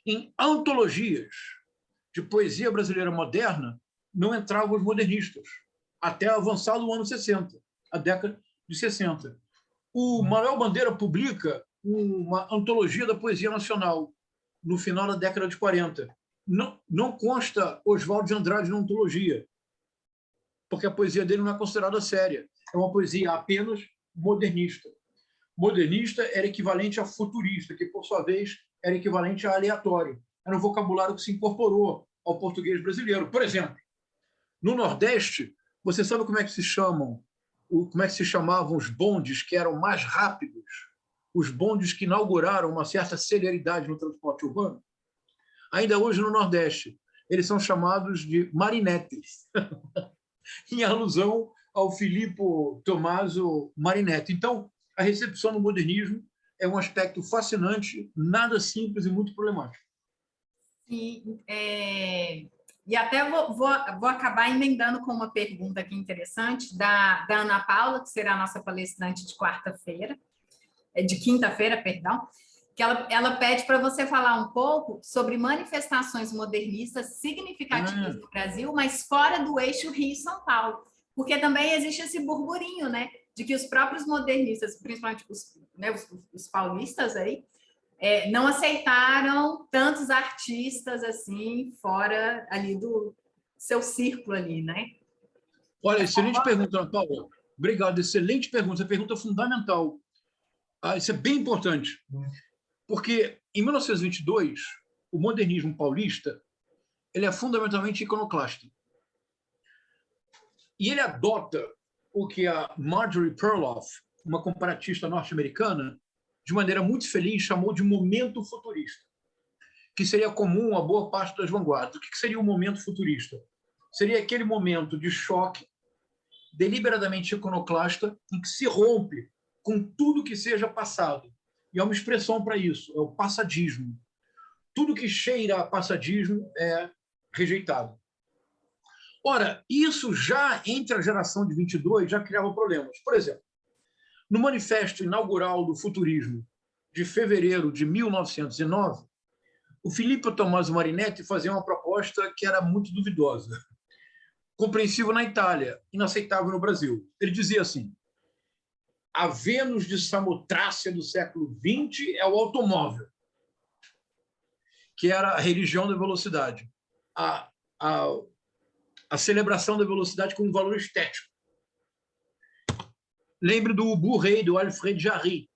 Em antologias de poesia brasileira moderna, não entravam os modernistas, até avançado o ano 60, a década de 60. O Manuel Bandeira publica uma antologia da poesia nacional no final da década de 40. Não consta Oswald de Andrade na antologia, porque a poesia dele não é considerada séria. É uma poesia apenas modernista. Modernista era equivalente a futurista, que, por sua vez, era equivalente a aleatório. Era um vocabulário que se incorporou ao português brasileiro. Por exemplo, no Nordeste, você sabe como é que se chamam, como é que se chamavam os bondes que eram mais rápidos, os bondes que inauguraram uma certa celeridade no transporte urbano? Ainda hoje, no Nordeste, eles são chamados de marinetes, em alusão ao Filippo Tommaso Marinetti. Então, a recepção do modernismo é um aspecto fascinante, nada simples e muito problemático. Sim, e até vou acabar emendando com uma pergunta aqui interessante da Ana Paula, que será a nossa palestrante de quinta-feira, perdão, que ela pede para você falar um pouco sobre manifestações modernistas significativas no Brasil, mas fora do eixo Rio-São Paulo, porque também existe esse burburinho, né, de que os próprios modernistas, principalmente os paulistas aí, não aceitaram tantos artistas assim fora ali do seu círculo ali, né? Olha, excelente pergunta, Ana Paula. Obrigado, excelente pergunta, pergunta fundamental. Isso é bem importante, porque em 1922 o modernismo paulista ele é fundamentalmente iconoclasta. E ele adota o que a Marjorie Perloff, uma comparatista norte-americana, de maneira muito feliz, chamou de momento futurista, que seria comum a boa parte das vanguardas. O que seria um momento futurista? Seria aquele momento de choque deliberadamente iconoclasta em que se rompe com tudo que seja passado. E há uma expressão para isso, é o passadismo. Tudo que cheira a passadismo é rejeitado. Ora, isso já entre a geração de 22 já criava problemas. Por exemplo, no manifesto inaugural do futurismo de fevereiro de 1909, o Filippo Tommaso Marinetti fazia uma proposta que era muito duvidosa, compreensível na Itália, inaceitável no Brasil. Ele dizia assim: a Vênus de Samotrácia do século XX é o automóvel, que era a religião da velocidade, a celebração da velocidade como um valor estético. Lembre do Bourret, do Alfred Jarry.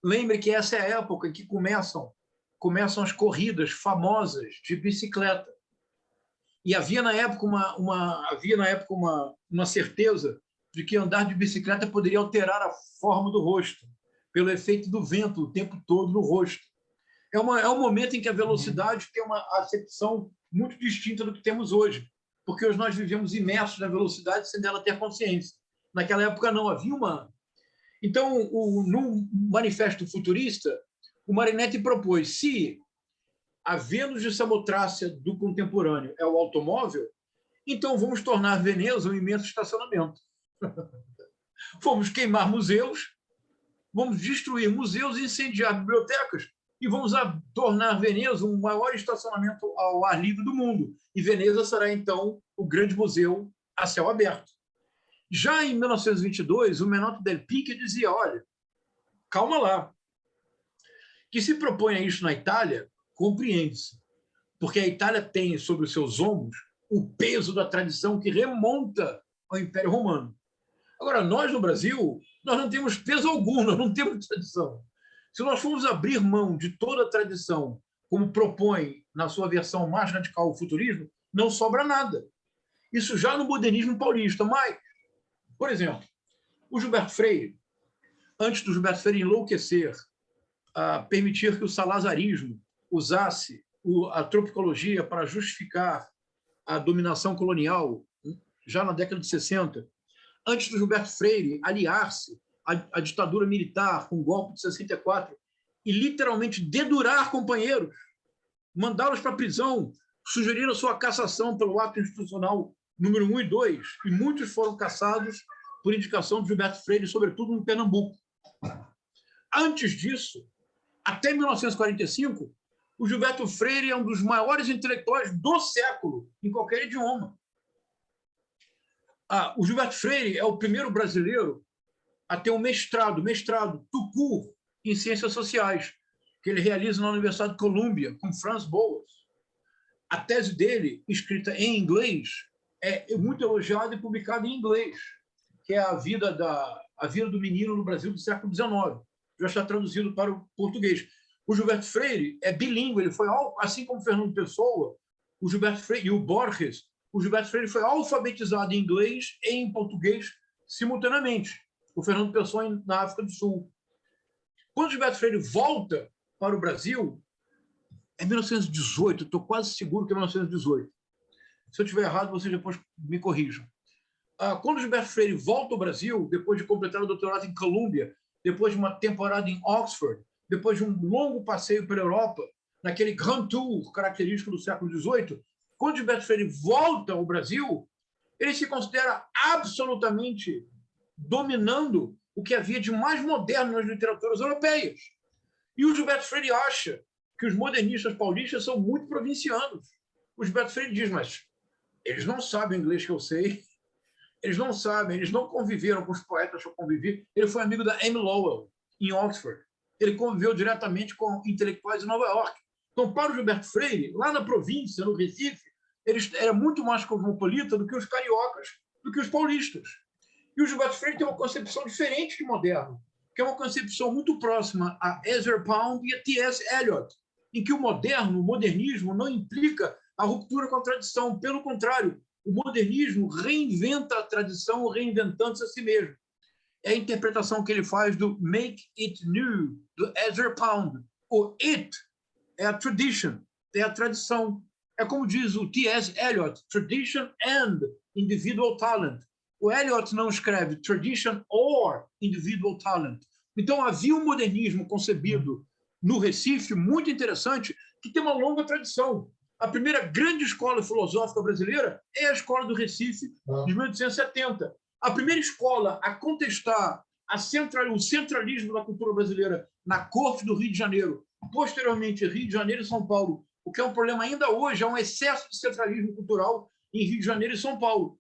Lembre que essa é a época em que começam as corridas famosas de bicicleta. E havia na época uma certeza de que andar de bicicleta poderia alterar a forma do rosto, pelo efeito do vento o tempo todo no rosto. É um momento em que a velocidade tem uma acepção muito distinta do que temos hoje, porque hoje nós vivemos imersos na velocidade sem dela ter consciência. Naquela época não havia uma... Então, no Manifesto Futurista, o Marinetti propôs: se a Vênus de Samotrácia do contemporâneo é o automóvel, então vamos tornar Veneza um imenso estacionamento. Vamos queimar museus, vamos destruir museus e incendiar bibliotecas, e vamos tornar Veneza o maior estacionamento ao ar livre do mundo. E Veneza será, então, o grande museu a céu aberto. Já em 1922, o Menotti del Pique dizia: olha, calma lá, que se propõe a isso na Itália, compreende-se, porque a Itália tem sobre os seus ombros o peso da tradição que remonta ao Império Romano. Agora, nós no Brasil, nós não temos peso algum, nós não temos tradição. Se nós formos abrir mão de toda a tradição, como propõe na sua versão mais radical o futurismo, não sobra nada. Isso já no modernismo paulista. Mas, por exemplo, o Gilberto Freire, antes do Gilberto Freire enlouquecer, a permitir que o salazarismo usasse a tropicologia para justificar a dominação colonial, já na década de 60, antes do Gilberto Freire aliar-se à ditadura militar com o golpe de 64 e literalmente dedurar companheiros, mandá-los para a prisão, sugerir a sua cassação pelo ato institucional número 1 e 2, e muitos foram cassados por indicação de Gilberto Freire, sobretudo no Pernambuco. Antes disso, até 1945, O Gilberto Freire é um dos maiores intelectuais do século, em qualquer idioma. O Gilberto Freire é o primeiro brasileiro a ter um mestrado tout court, em Ciências Sociais, que ele realiza na Universidade de Columbia, com Franz Boas. A tese dele, escrita em inglês, é muito elogiada e publicada em inglês, que é a vida do menino no Brasil do século XIX. Já está traduzido para o português. O Gilberto Freire é bilíngue, ele foi, assim como Fernando Pessoa, o Gilberto Freire e o Borges, o Gilberto Freire foi alfabetizado em inglês e em português simultaneamente. O Fernando Pessoa na África do Sul. Quando o Gilberto Freire volta para o Brasil, é 1918, estou quase seguro que é 1918. Se eu estiver errado, vocês depois me corrijam. Quando o Gilberto Freire volta ao Brasil, depois de completar o doutorado em Columbia, depois de uma temporada em Oxford, depois de um longo passeio pela Europa, naquele Grand Tour característico do século XVIII, quando Gilberto Freire volta ao Brasil, ele se considera absolutamente dominando o que havia de mais moderno nas literaturas europeias. E o Gilberto Freire acha que os modernistas paulistas são muito provincianos. O Gilberto Freire diz, mas eles não sabem o inglês que eu sei, eles não sabem, eles não conviveram com os poetas que eu convivi. Ele foi amigo da Amy Lowell, em Oxford. Ele conviveu diretamente com intelectuais em Nova York. Então, para o Gilberto Freire, lá na província, no Recife, ele era muito mais cosmopolita do que os cariocas, do que os paulistas. E o Gilberto Freire tem uma concepção diferente de moderno, que é uma concepção muito próxima a Ezra Pound e a T.S. Eliot, em que o modernismo, não implica a ruptura com a tradição. Pelo contrário, o modernismo reinventa a tradição, reinventando-se a si mesmo. É a interpretação que ele faz do Make It New, do Ezra Pound. O it é a tradition, é a tradição. É como diz o T.S. Eliot, tradition and individual talent. O Eliot não escreve tradition or individual talent. Então, havia um modernismo concebido no Recife, muito interessante, que tem uma longa tradição. A primeira grande escola filosófica brasileira é a Escola do Recife, de 1870. A primeira escola a contestar o centralismo da cultura brasileira na corte do Rio de Janeiro, posteriormente Rio de Janeiro e São Paulo, o que é um problema ainda hoje, é um excesso de centralismo cultural em Rio de Janeiro e São Paulo.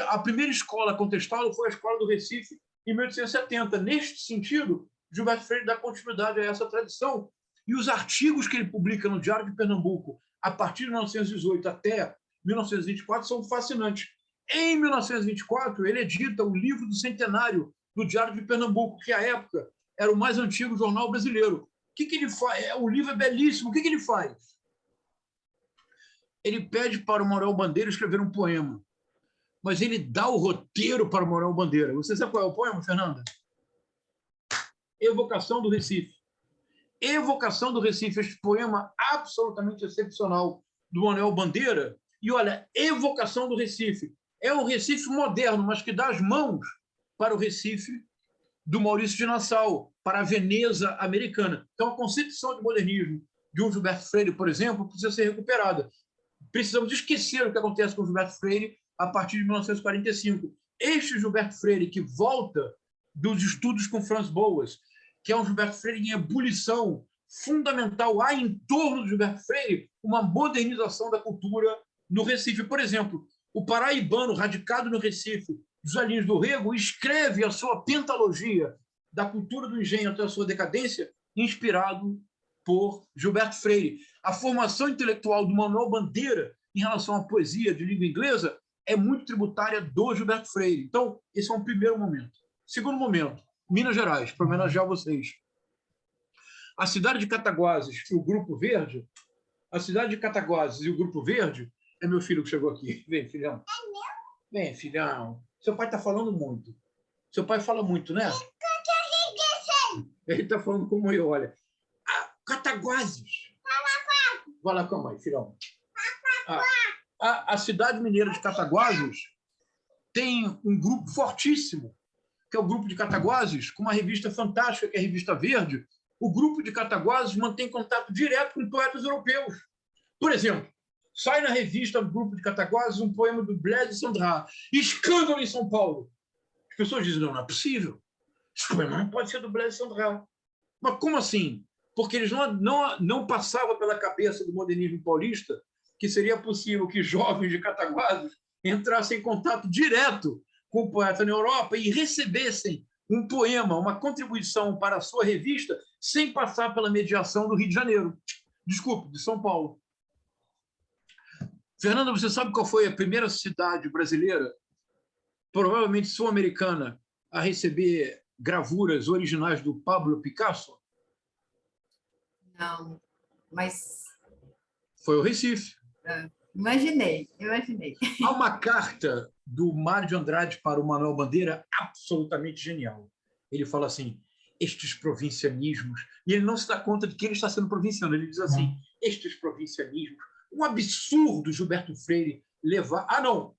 A primeira escola a contestá-lo foi a Escola do Recife, em 1870. Neste sentido, Gilberto Freire dá continuidade a essa tradição. E os artigos que ele publica no Diário de Pernambuco, a partir de 1918 até 1924, são fascinantes. Em 1924, ele edita o livro do centenário do Diário de Pernambuco, que, à época, era o mais antigo jornal brasileiro. O que ele faz? O livro é belíssimo. O que ele faz? Ele pede para o Manuel Bandeira escrever um poema, mas ele dá o roteiro para o Manuel Bandeira. Você sabe qual é o poema, Fernanda? Evocação do Recife. Evocação do Recife, este poema absolutamente excepcional do Manuel Bandeira. E olha, Evocação do Recife é um Recife moderno, mas que dá as mãos para o Recife do Maurício de Nassau, para a Veneza americana. Então, a concepção de modernismo de um Gilberto Freire, por exemplo, precisa ser recuperada. Precisamos esquecer o que acontece com o Gilberto Freire a partir de 1945. Este Gilberto Freire que volta dos estudos com Franz Boas, que é um Gilberto Freire em ebulição fundamental, há em torno do Gilberto Freire uma modernização da cultura no Recife. Por exemplo, o paraibano radicado no Recife, José Lins do Rego, escreve a sua pentalogia da cultura do engenho até a sua decadência, inspirado por Gilberto Freire. A formação intelectual do Manuel Bandeira em relação à poesia de língua inglesa é muito tributária do Gilberto Freire. Então, esse é um primeiro momento. Segundo momento, Minas Gerais, para homenagear vocês. A cidade de Cataguases e o Grupo Verde, é meu filho que chegou aqui. Vem, filhão. Vem, filhão. Seu pai está falando muito. Seu pai fala muito, né? Ele está falando como eu, olha. Cataguases. Vai lá com a mãe, filhão. A cidade mineira de Cataguases tem um grupo fortíssimo, que é o Grupo de Cataguases, com uma revista fantástica, que é a Revista Verde. O Grupo de Cataguases mantém contato direto com poetas europeus. Por exemplo, sai na revista do Grupo de Cataguases um poema do Blaise Cendrars, Escândalo em São Paulo. As pessoas dizem, não é possível. Esse poema não pode ser do Blaise Cendrars. Mas como assim? porque eles não passava pela cabeça do modernismo paulista que seria possível que jovens de Cataguases entrassem em contato direto com o poeta na Europa e recebessem um poema, uma contribuição para a sua revista, sem passar pela mediação do Rio de Janeiro. Desculpe, de São Paulo. Fernanda, você sabe qual foi a primeira cidade brasileira, provavelmente sul-americana, a receber gravuras originais do Pablo Picasso? Não, mas... Foi o Recife. Imaginei. Há uma carta do Mário de Andrade para o Manuel Bandeira absolutamente genial. Ele fala assim, estes provincianismos, e ele não se dá conta de que ele está sendo provinciano, ele diz assim, estes provincianismos, um absurdo Gilberto Freire levar... Ah, não!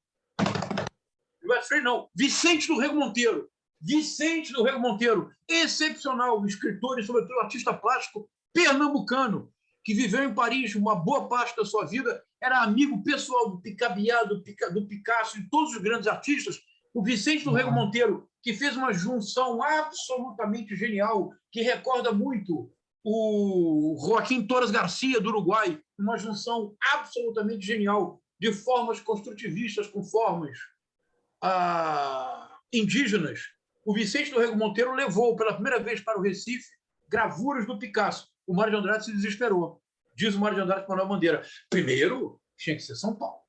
Gilberto Freire não, Vicente do Rego Monteiro. Vicente do Rego Monteiro, excepcional escritor e, sobretudo, artista plástico pernambucano, que viveu em Paris uma boa parte da sua vida, era amigo pessoal do Picabia, do Picasso e todos os grandes artistas. O Vicente do Rego Monteiro, que fez uma junção absolutamente genial, que recorda muito o Joaquim Torres Garcia, do Uruguai, uma junção absolutamente genial de formas construtivistas com formas indígenas. O Vicente do Rego Monteiro levou pela primeira vez para o Recife gravuras do Picasso. O Mário de Andrade se desesperou. Diz o Mário de Andrade para Manuel Bandeira. Primeiro, tinha que ser São Paulo.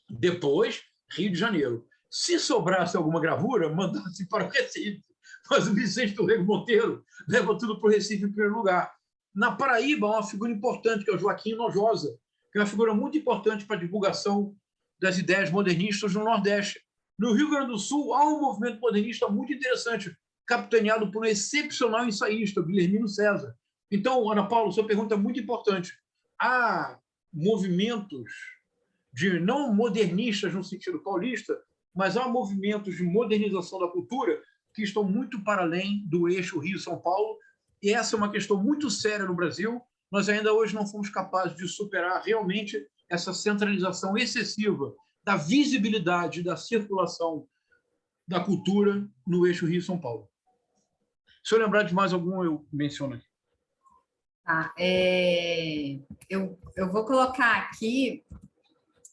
Depois, Rio de Janeiro. Se sobrasse alguma gravura, mandasse para o Recife. Mas o Vicente do Rego Monteiro leva tudo para o Recife em primeiro lugar. Na Paraíba, há uma figura importante, que é o Joaquim Nojosa, que é uma figura muito importante para a divulgação das ideias modernistas no Nordeste. No Rio Grande do Sul, há um movimento modernista muito interessante, capitaneado por um excepcional ensaísta, Guilhermino César. Então, Ana Paula, sua pergunta é muito importante. Há movimentos não modernistas no sentido paulista, mas há movimentos de modernização da cultura que estão muito para além do eixo Rio-São Paulo, e essa é uma questão muito séria no Brasil. Nós ainda hoje não fomos capazes de superar realmente essa centralização excessiva da visibilidade da circulação da cultura no eixo Rio-São Paulo. Se eu lembrar de mais algum, eu menciono aqui. Tá, eu vou colocar aqui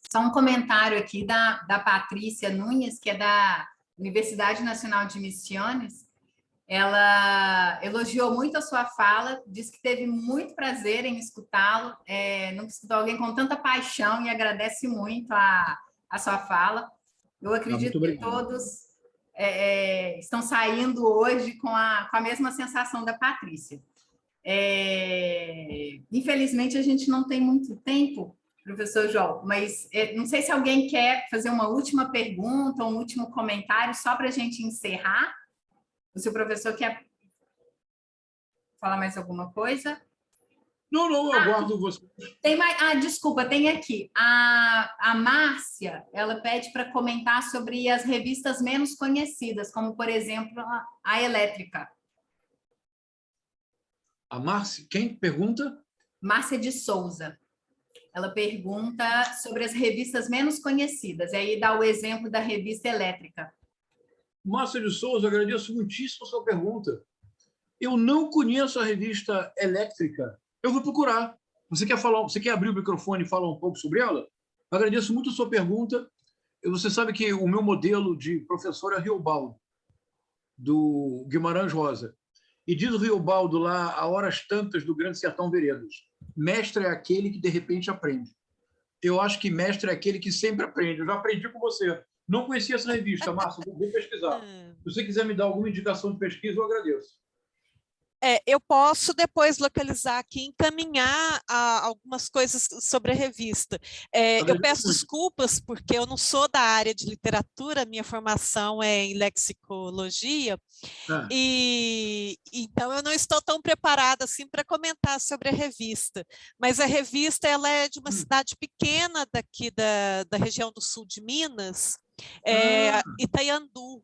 só um comentário aqui da Patrícia Nunes, que é da Universidade Nacional de Misiones. Ela elogiou muito a sua fala, disse que teve muito prazer em escutá-lo, nunca escutou alguém com tanta paixão e agradece muito a sua fala. Eu acredito que todos estão saindo hoje com a mesma sensação da Patrícia. Infelizmente, a gente não tem muito tempo, professor João, mas não sei se alguém quer fazer uma última pergunta, um último comentário, só para a gente encerrar. Se o professor quer falar mais alguma coisa? Não, eu aguardo você. Tem mais, desculpa, tem aqui. A Márcia, ela pede para comentar sobre as revistas menos conhecidas, como, por exemplo, a Elétrica. A Márcia, quem pergunta? Márcia de Souza. Ela pergunta sobre as revistas menos conhecidas, e aí dá o exemplo da revista Elétrica. Márcia de Souza, agradeço muitíssimo a sua pergunta. Eu não conheço a revista Elétrica. Eu vou procurar. Você quer abrir o microfone e falar um pouco sobre ela? Eu agradeço muito a sua pergunta. Você sabe que o meu modelo de professor é Riobaldo, do Guimarães Rosa. E diz o Riobaldo lá, a horas tantas do Grande Sertão Veredas, mestre é aquele que de repente aprende. Eu acho que mestre é aquele que sempre aprende. Eu já aprendi com você. Não conhecia essa revista, Márcia, vou pesquisar. Se você quiser me dar alguma indicação de pesquisa, eu agradeço. Eu posso depois localizar aqui, encaminhar algumas coisas sobre a revista. Eu peço desculpas, porque eu não sou da área de literatura, minha formação é em lexicologia, e então eu não estou tão preparada assim para comentar sobre a revista. Mas a revista ela é de uma cidade pequena daqui da região do sul de Minas, Itaiandu.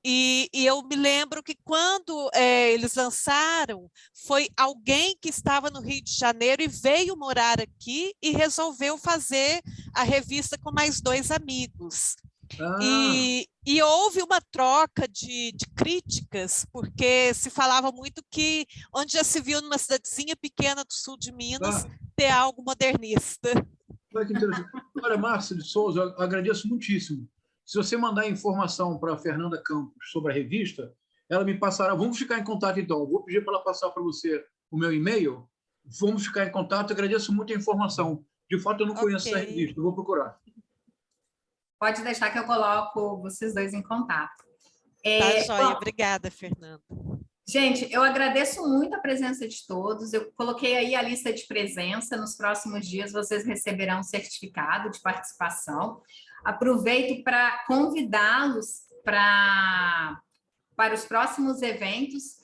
E eu me lembro que quando eles lançaram, foi alguém que estava no Rio de Janeiro e veio morar aqui e resolveu fazer a revista com mais 2 amigos. E houve uma troca de críticas, porque se falava muito que onde já se viu numa cidadezinha pequena do sul de Minas ter algo modernista. Olha que interessante. Olha, Márcia de Souza, eu agradeço muitíssimo. Se você mandar informação para a Fernanda Campos sobre a revista, ela me passará. Vamos ficar em contato, então. Eu vou pedir para ela passar para você o meu e-mail. Vamos ficar em contato. Eu agradeço muito a informação. De fato, eu não conheço essa revista. Eu vou procurar. Pode deixar que eu coloco vocês dois em contato. Tá, joia. Obrigada, Fernanda. Gente, eu agradeço muito a presença de todos. Eu coloquei aí a lista de presença. Nos próximos dias, vocês receberão um certificado de participação. Aproveito para convidá-los para os próximos eventos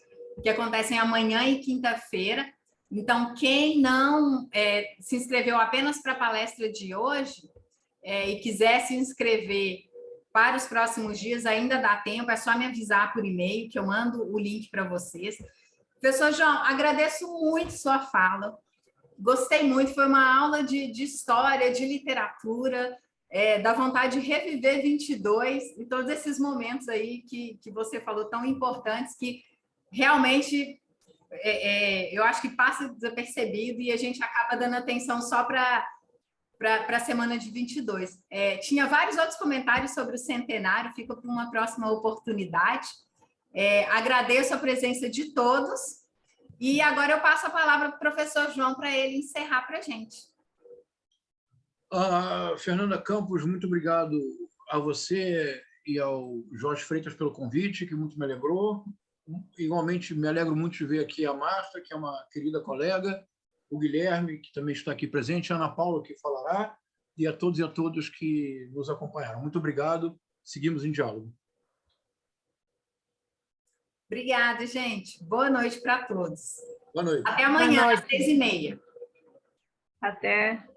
que acontecem amanhã e quinta-feira. Então, quem não se inscreveu apenas para a palestra de hoje e quiser se inscrever para os próximos dias, ainda dá tempo, é só me avisar por e-mail, que eu mando o link para vocês. Professor João, agradeço muito sua fala, gostei muito, foi uma aula de história, de literatura, dá vontade de reviver 22 e todos esses momentos aí que você falou tão importantes, que realmente eu acho que passa desapercebido e a gente acaba dando atenção só para a semana de 22. Tinha vários outros comentários sobre o centenário, fica para uma próxima oportunidade. Agradeço a presença de todos e agora eu passo a palavra para o professor João para ele encerrar para a gente. Fernanda Campos, muito obrigado a você e ao Jorge Freitas pelo convite, que muito me alegrou. Igualmente, me alegro muito de ver aqui a Marta, que é uma querida colega, o Guilherme, que também está aqui presente, a Ana Paula, que falará, e a todos e a todas que nos acompanharam. Muito obrigado. Seguimos em diálogo. Obrigada, gente. Boa noite para todos. Boa noite. Até amanhã, às 6h30. Até.